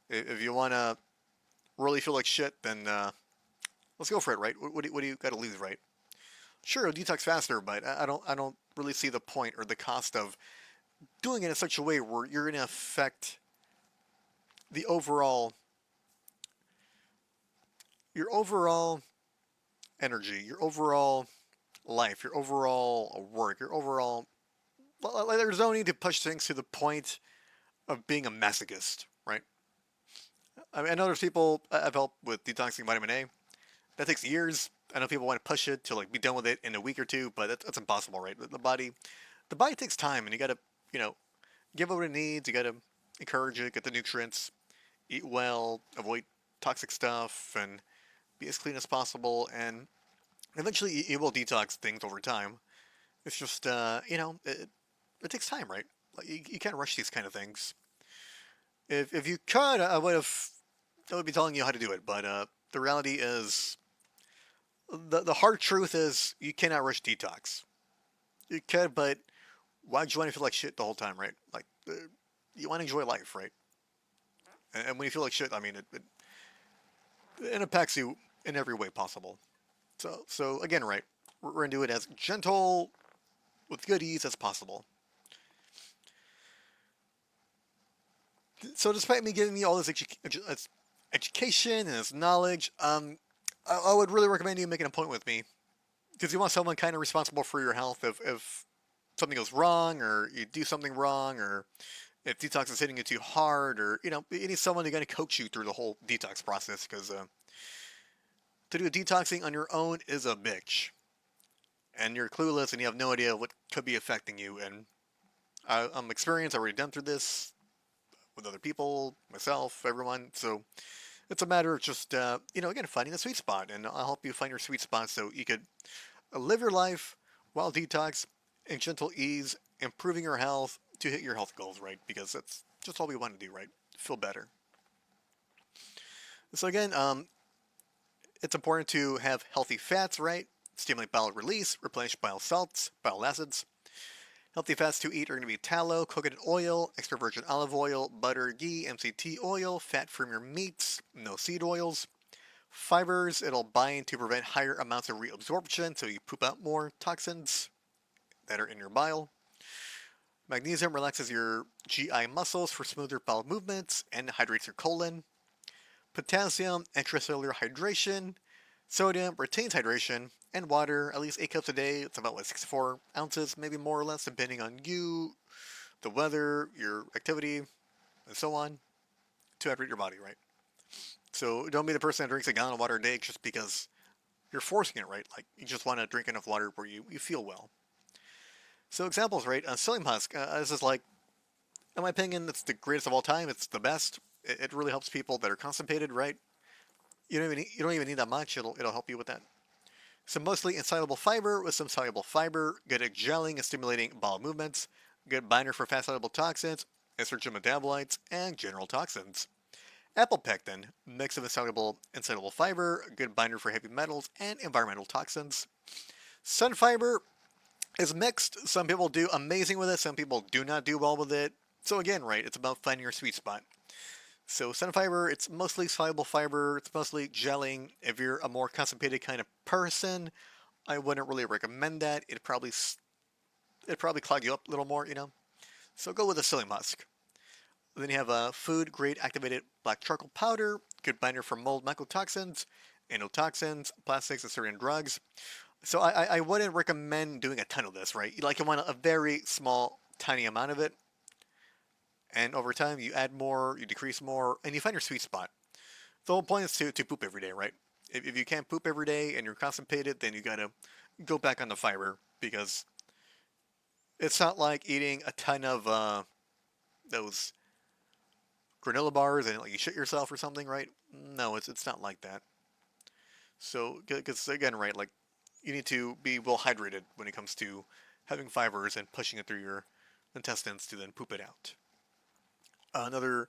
Speaker 1: If you want to really feel like shit, then let's go for it. Right? What do you got to lose, right? Sure, it'll detox faster, but I don't really see the point or the cost of doing it in such a way where you're going to affect the your overall energy, your overall life, your overall work, your overall. Like, there's no need to push things to the point of being a masochist, right? I mean, I know there's people I've helped with detoxing vitamin A. That takes years. I know people want to push it to like be done with it in a week or two, but that's impossible, right? The body takes time, and you got to, you know, give it what it needs. You got to encourage it, get the nutrients, eat well, avoid toxic stuff, and be as clean as possible. And eventually, you will detox things over time. It's just, it takes time, right? Like you can't rush these kind of things. If you could, I would be telling you how to do it. But the reality is, the hard truth is, you cannot rush detox. You could, but why do you want to feel like shit the whole time, right? Like you want to enjoy life, right? And when you feel like shit, I mean, it impacts you in every way possible. So again, right, we're gonna do it as gentle, with good ease as possible. So despite me giving you all this education and this knowledge, I would really recommend you make an appointment with me because you want someone kind of responsible for your health. If something goes wrong, or you do something wrong, or if detox is hitting you too hard, or you need someone to kind of coach you through the whole detox process because to do a detoxing on your own is a bitch, and you're clueless and you have no idea what could be affecting you. And I'm experienced. I've already done through this with other people, myself, everyone. So it's a matter of just, again, finding the sweet spot. And I'll help you find your sweet spot so you could live your life while detox in gentle ease, improving your health, to hit your health goals, right? Because that's just all we want to do, right? Feel better. So again, it's important to have healthy fats, right? Stimulate bile release, replenish bile salts, bile acids. Healthy fats to eat are going to be tallow, coconut oil, extra virgin olive oil, butter, ghee, MCT oil, fat from your meats, no seed oils. Fibers, it'll bind to prevent higher amounts of reabsorption, so you poop out more toxins that are in your bile. Magnesium relaxes your GI muscles for smoother bowel movements and hydrates your colon. Potassium, intracellular hydration. Sodium retains hydration. And water, at least 8 cups a day. It's about, 64 ounces, maybe more or less, depending on you, the weather, your activity, and so on, to hydrate your body, right? So don't be the person that drinks a gallon of water a day just because you're forcing it, right? Like, you just want to drink enough water where you feel well. So examples, right? Psyllium husk, this is like, in my opinion, it's the greatest of all time. It's the best. It really helps people that are constipated, right? You don't even need that much. It'll help you with that. So mostly insoluble fiber with some soluble fiber, good at gelling and stimulating bowel movements, good binder for fat soluble toxins, estrogen metabolites, and general toxins. Apple pectin, mix of insoluble fiber, good binder for heavy metals and environmental toxins. Sun fiber is mixed. Some people do amazing with it, some people do not do well with it. So again, right, it's about finding your sweet spot. So sun fiber, it's mostly soluble fiber, it's mostly gelling. If you're a more constipated kind of person, I wouldn't really recommend that. It'd probably clog you up a little more. So go with a psyllium husk. Then you have a food grade activated black charcoal powder, good binder for mold mycotoxins, endotoxins, plastics, and certain drugs. So I wouldn't recommend doing a ton of this, right? Like you want a very small, tiny amount of it, and over time you add more, you decrease more, and you find your sweet spot. The whole point is to poop every day, right? If you can't poop every day and you're constipated, then you gotta go back on the fiber because it's not like eating a ton of those granola bars and like you shit yourself or something, right? No, it's not like that. So, because again, right, like you need to be well hydrated when it comes to having fibers and pushing it through your intestines to then poop it out. Another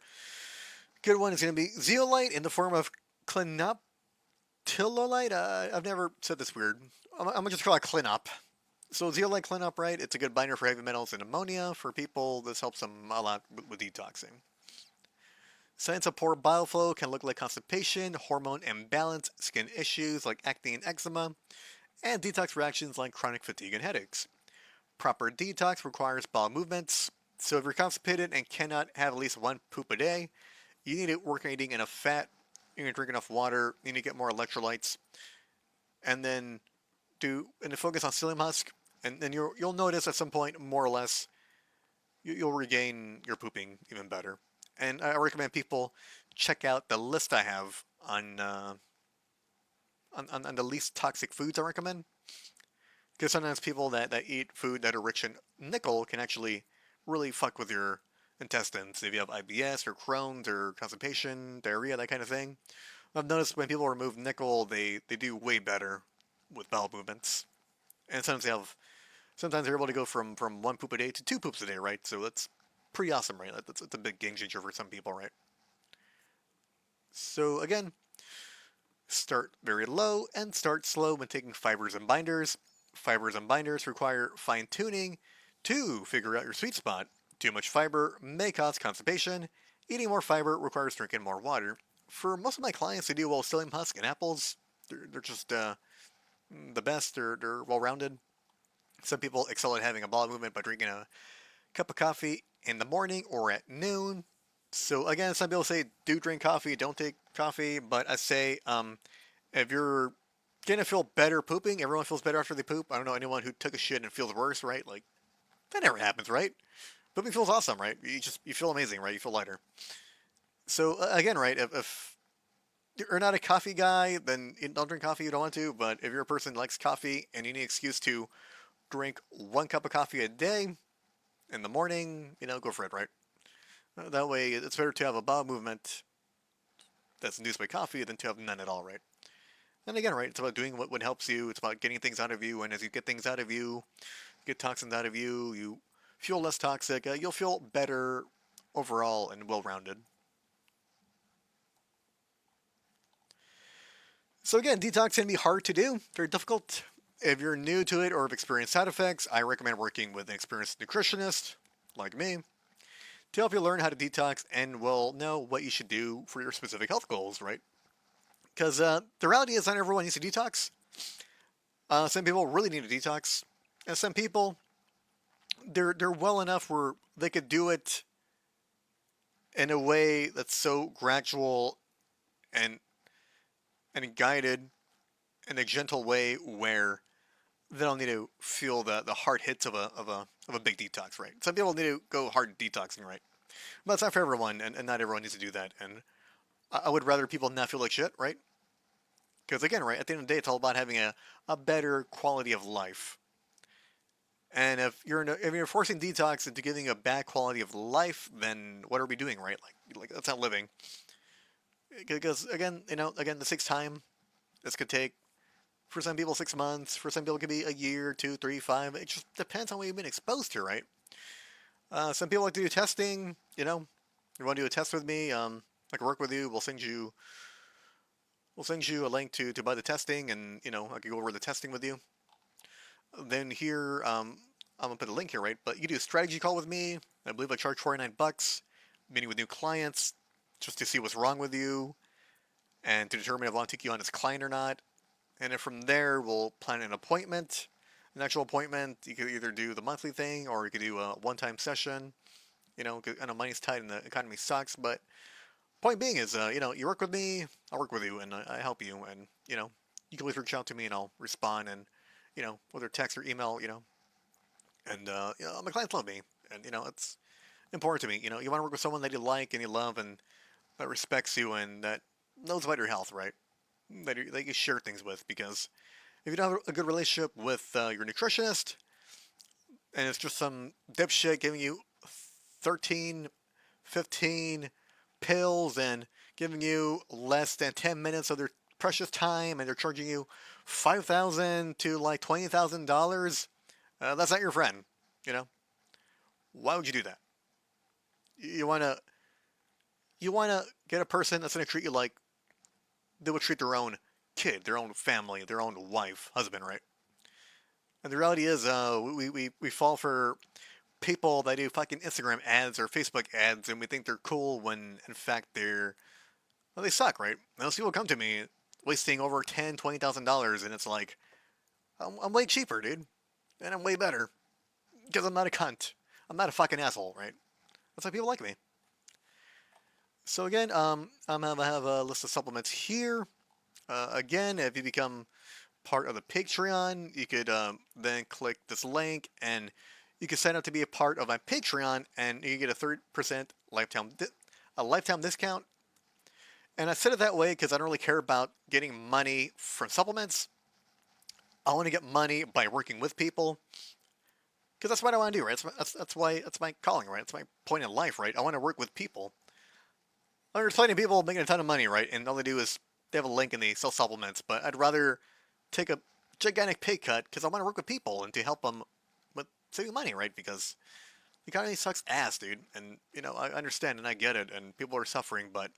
Speaker 1: good one is going to be zeolite in the form of clinoptilolite. I've never said this weird. I'm going to just call it clinop. So zeolite clinop, right? It's a good binder for heavy metals and ammonia. For people, this helps them a lot with detoxing. Signs of poor bile flow can look like constipation, hormone imbalance, skin issues like acne and eczema, and detox reactions like chronic fatigue and headaches. Proper detox requires bowel movements, so if you're constipated and cannot have at least one poop a day, you need to work on eating enough fat, you need to drink enough water, you need to get more electrolytes, and then focus on psyllium husk, and then you'll notice at some point more or less you'll regain your pooping even better. And I recommend people check out the list I have on the least toxic foods I recommend. Because sometimes people that eat food that are rich in nickel can actually really fuck with your intestines. If you have IBS or Crohn's or constipation, diarrhea, that kind of thing. I've noticed when people remove nickel, they do way better with bowel movements. And sometimes they're able to go from one poop a day to two poops a day, right? So that's pretty awesome, right? That's a big game changer for some people, right? So again, start very low and start slow when taking fibers and binders. Fibers and binders require fine tuning to figure out your sweet spot. Too much fiber may cause constipation. Eating more fiber requires drinking more water. For most of my clients, they do well with psyllium husk and apples. They're just the best. They're well rounded. Some people excel at having a bowel movement by drinking a cup of coffee in the morning or at noon. So again, some people say do drink coffee, don't take coffee, but I say if you're gonna feel better pooping, everyone feels better after they poop. I don't know anyone who took a shit and feels worse, right? Like that never happens, right? Pooping feels awesome, right? You feel amazing, right? You feel lighter. So again, right? If you're not a coffee guy, then don't drink coffee. You don't want to. But if you're a person who likes coffee and you need an excuse to drink one cup of coffee a day in the morning, go for it, right? That way, it's better to have a bowel movement that's induced by coffee than to have none at all, right? And again, right, it's about doing what helps you. It's about getting things out of you, and as you get things out of you, get toxins out of you, you feel less toxic. You'll feel better overall and well-rounded. So again, detox can be hard to do, very difficult. If you're new to it or have experienced side effects, I recommend working with an experienced nutritionist like me to help you learn how to detox and will know what you should do for your specific health goals, right? Because the reality is not everyone needs to detox. Some people really need a detox, and some people they're well enough where they could do it in a way that's so gradual and guided in a gentle way where they don't need to feel the hard hits of a big detox, right? Some people need to go hard detoxing, right? But it's not for everyone, and not everyone needs to do that. And I would rather people not feel like shit, right? Because again, right, at the end of the day, it's all about having a better quality of life. And if you're forcing detox into giving a bad quality of life, then what are we doing, right? Like that's not living. Because again, again, this takes time. This could take for some people 6 months. For some people, it could be a year, 2, 3, 5. It just depends on what you've been exposed to, right? Some people like to do testing. You want to do a test with me? I can work with you. We'll send you a link to buy the testing, and I can go over the testing with you. Then here, I'm gonna put a link here, right? But you can do a strategy call with me. I believe I charge $49, meeting with new clients, just to see what's wrong with you, and to determine if I want to take you on as a client or not. And then from there, we'll plan an appointment, an actual appointment. You could either do the monthly thing, or you could do a one-time session. 'Cause I know money's tight and the economy sucks, but point being is, you work with me, I'll work with you, and I help you, and you can always reach out to me, and I'll respond, and whether text or email, and my clients love me, and it's important to me. You want to work with someone that you like and you love, and that respects you, and that knows about your health, right? That you share things with, because if you don't have a good relationship with your nutritionist, and it's just some dipshit giving you 13, 15 pills and giving you less than 10 minutes of their precious time, and they're charging you $5,000 to like $20,000, that's not your friend. You know, why would you do that? You wanna get a person that's gonna treat you like they would treat their own kid, their own family, their own wife, husband, right? And the reality is, we fall for people that do fucking Instagram ads or Facebook ads, and we think they're cool when in fact they suck, right? Those people come to me wasting over $10,000, $20,000, and it's like I'm way cheaper, dude, and I'm way better because I'm not a cunt. I'm not a fucking asshole, right? That's why people like me. So again, I'm gonna have a list of supplements here. Again, if you become part of the Patreon, you could then click this link, and you can sign up to be a part of my Patreon, and you get a 30% lifetime discount. And I said it that way because I don't really care about getting money from supplements. I want to get money by working with people, because that's what I want to do, right? That's my calling, right? It's my point in life, right? I want to work with people. There's plenty of people making a ton of money, right? And all they do is they have a link and they sell supplements. But I'd rather take a gigantic pay cut because I want to work with people and to help them with saving money, right? Because the economy sucks ass, dude. And I understand and I get it, and people are suffering. But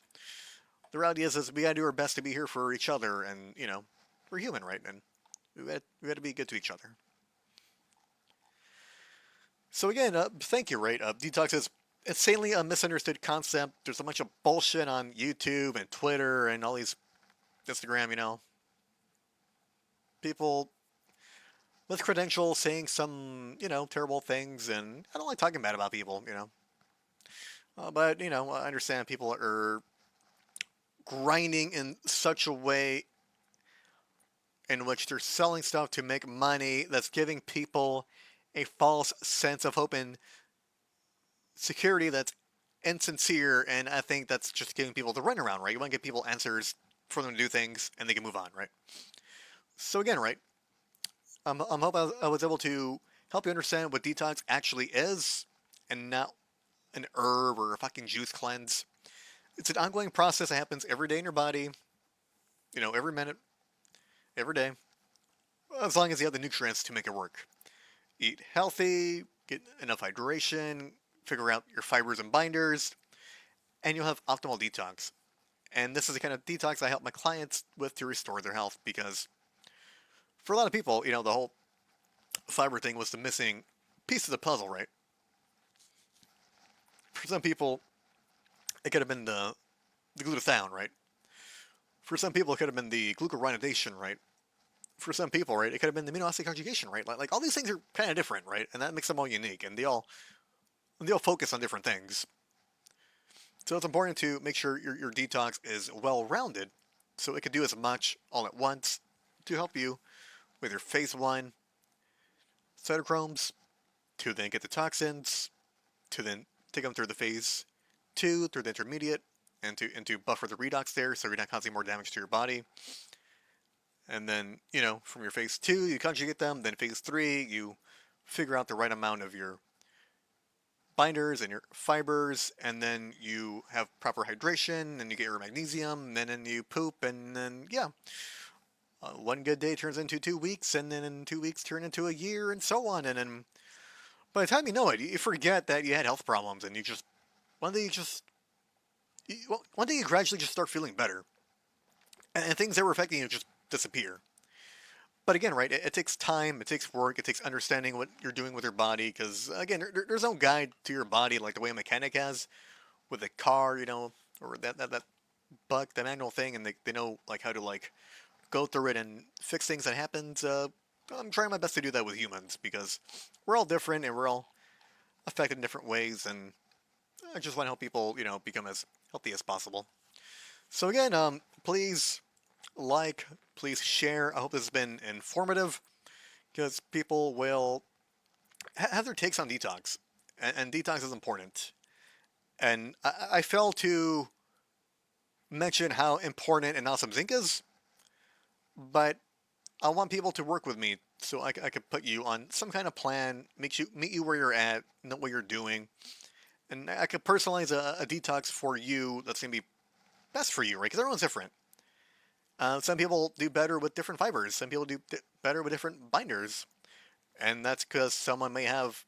Speaker 1: the reality is we gotta do our best to be here for each other, and we're human, right? And we gotta be good to each other. So again, thank you, right? Detox is insanely a misunderstood concept. There's a bunch of bullshit on YouTube and Twitter and all these Instagram, people with credentials saying some, terrible things, and I don't like talking bad about people. But I understand people are grinding in such a way in which they're selling stuff to make money that's giving people a false sense of hope and security that's insincere, and I think that's just giving people the runaround, right? You want to give people answers for them to do things, and they can move on, right? So again, right, I'm hoping I was able to help you understand what detox actually is, and not an herb or a fucking juice cleanse. It's an ongoing process that happens every day in your body, every minute, every day, as long as you have the nutrients to make it work. Eat healthy, get enough hydration, figure out your fibers and binders, and you'll have optimal detox. And this is the kind of detox I help my clients with to restore their health because for a lot of people, the whole fiber thing was the missing piece of the puzzle, right? For some people, it could have been the glutathione, right? For some people, it could have been the glucuronidation, right? For some people, right, it could have been the amino acid conjugation, right? Like all these things are kind of different, right? And that makes them all unique, and they all focus on different things. So it's important to make sure your detox is well rounded, so it can do as much all at once to help you with your phase one cytochromes, to then get the toxins, to then take them through the phase two, through the intermediate, and to buffer the redox there, so you're not causing more damage to your body. And then, from your phase two, you conjugate them. Then phase three, you figure out the right amount of your binders and your fibers, and then you have proper hydration, and you get your magnesium, and then you poop, and then, yeah. One good day turns into 2 weeks, and then in 2 weeks turn into a year, and so on. And then by the time you know it, you forget that you had health problems, and one day you just, one day you gradually just start feeling better. And things that were affecting you just disappear. But again, right, it takes time, it takes work, it takes understanding what you're doing with your body, because again, there's no guide to your body like the way a mechanic has with a car, or that buck, the manual thing, and they know like how to like go through it and fix things that happens. I'm trying my best to do that with humans because we're all different and we're all affected in different ways, and I just want to help people, become as healthy as possible. So again, please like, please share. I hope this has been informative because people will have their takes on detox, and detox is important. And I failed to mention how important and awesome zinc is, but I want people to work with me so I could put you on some kind of plan, meet you where you're at, know what you're doing, and I could personalize a detox for you that's gonna be best for you, right? Because everyone's different. Some people do better with different fibers. Some people do better with different binders, and that's because someone may have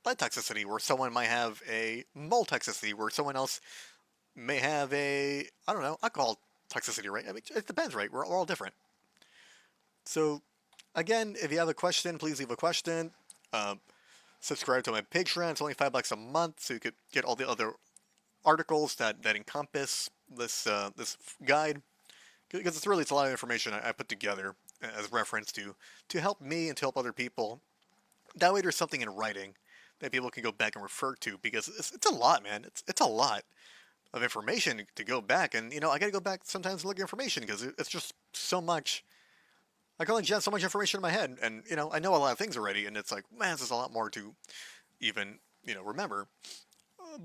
Speaker 1: lead toxicity, where someone might have a mold toxicity, where someone else may have a, I don't know, alcohol toxicity, right? I mean, it depends, right? We're all different. So, again, if you have a question, please leave a question. Uh, Subscribe to my Patreon. It's only $5 a month, so you could get all the other articles that encompass this guide. Because it's a lot of information I put together as reference to help me and to help other people. That way, there's something in writing that people can go back and refer to, because it's a lot, man. It's a lot of information to go back, and I gotta go back sometimes and look at information because it's just so much. I can only jam so much information in my head, and I know a lot of things already, and it's like, man, there's a lot more to even remember.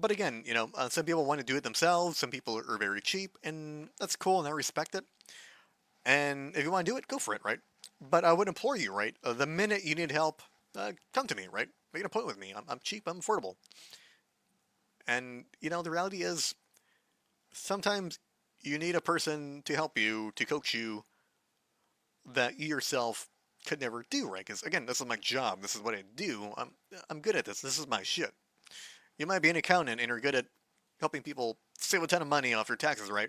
Speaker 1: But again, some people want to do it themselves. Some people are very cheap, and that's cool, and I respect it. And if you want to do it, go for it, right? But I would implore you, right? The minute you need help, come to me, right? Make an appointment with me. I'm cheap. I'm affordable. And the reality is, sometimes you need a person to help you, to coach you, that you yourself could never do, right? Because again, this is my job. This is what I do. I'm good at this. This is my shit. You might be an accountant and you're good at helping people save a ton of money off their taxes, right?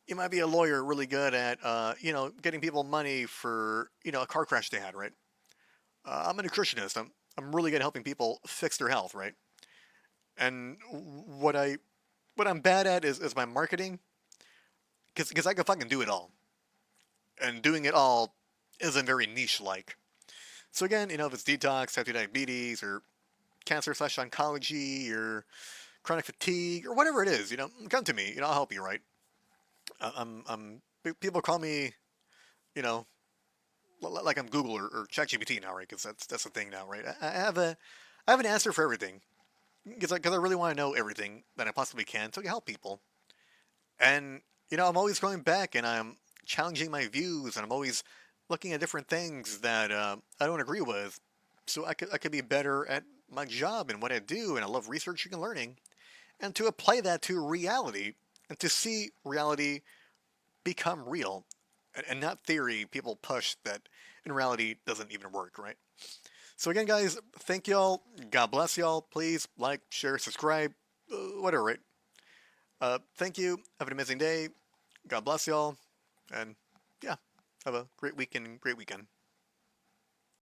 Speaker 1: You might be a lawyer really good at, getting people money for, a car crash they had, right? I'm a nutritionist. I'm really good at helping people fix their health, right? And what I'm bad at is my marketing, because I can fucking do it all, and doing it all isn't very niche like. So again, if it's detox, type 2 diabetes, or cancer/oncology, or chronic fatigue, or whatever it is, come to me. I'll help you, right? People call me, you know, like I'm Google or ChatGPT now, right? Because that's the thing now, right? I have an answer for everything because I really want to know everything that I possibly can so I can help people. And I'm always going back and I'm challenging my views, and I'm always looking at different things that I don't agree with, so I could be better at my job and what I do. And I love researching and learning, and to apply that to reality, and to see reality become real, and not theory people push that in reality doesn't even work, right? So again, guys, thank y'all. God bless y'all. Please like, share, subscribe, whatever, right? Thank you. Have an amazing day. God bless y'all. And yeah, have a great weekend. Great weekend.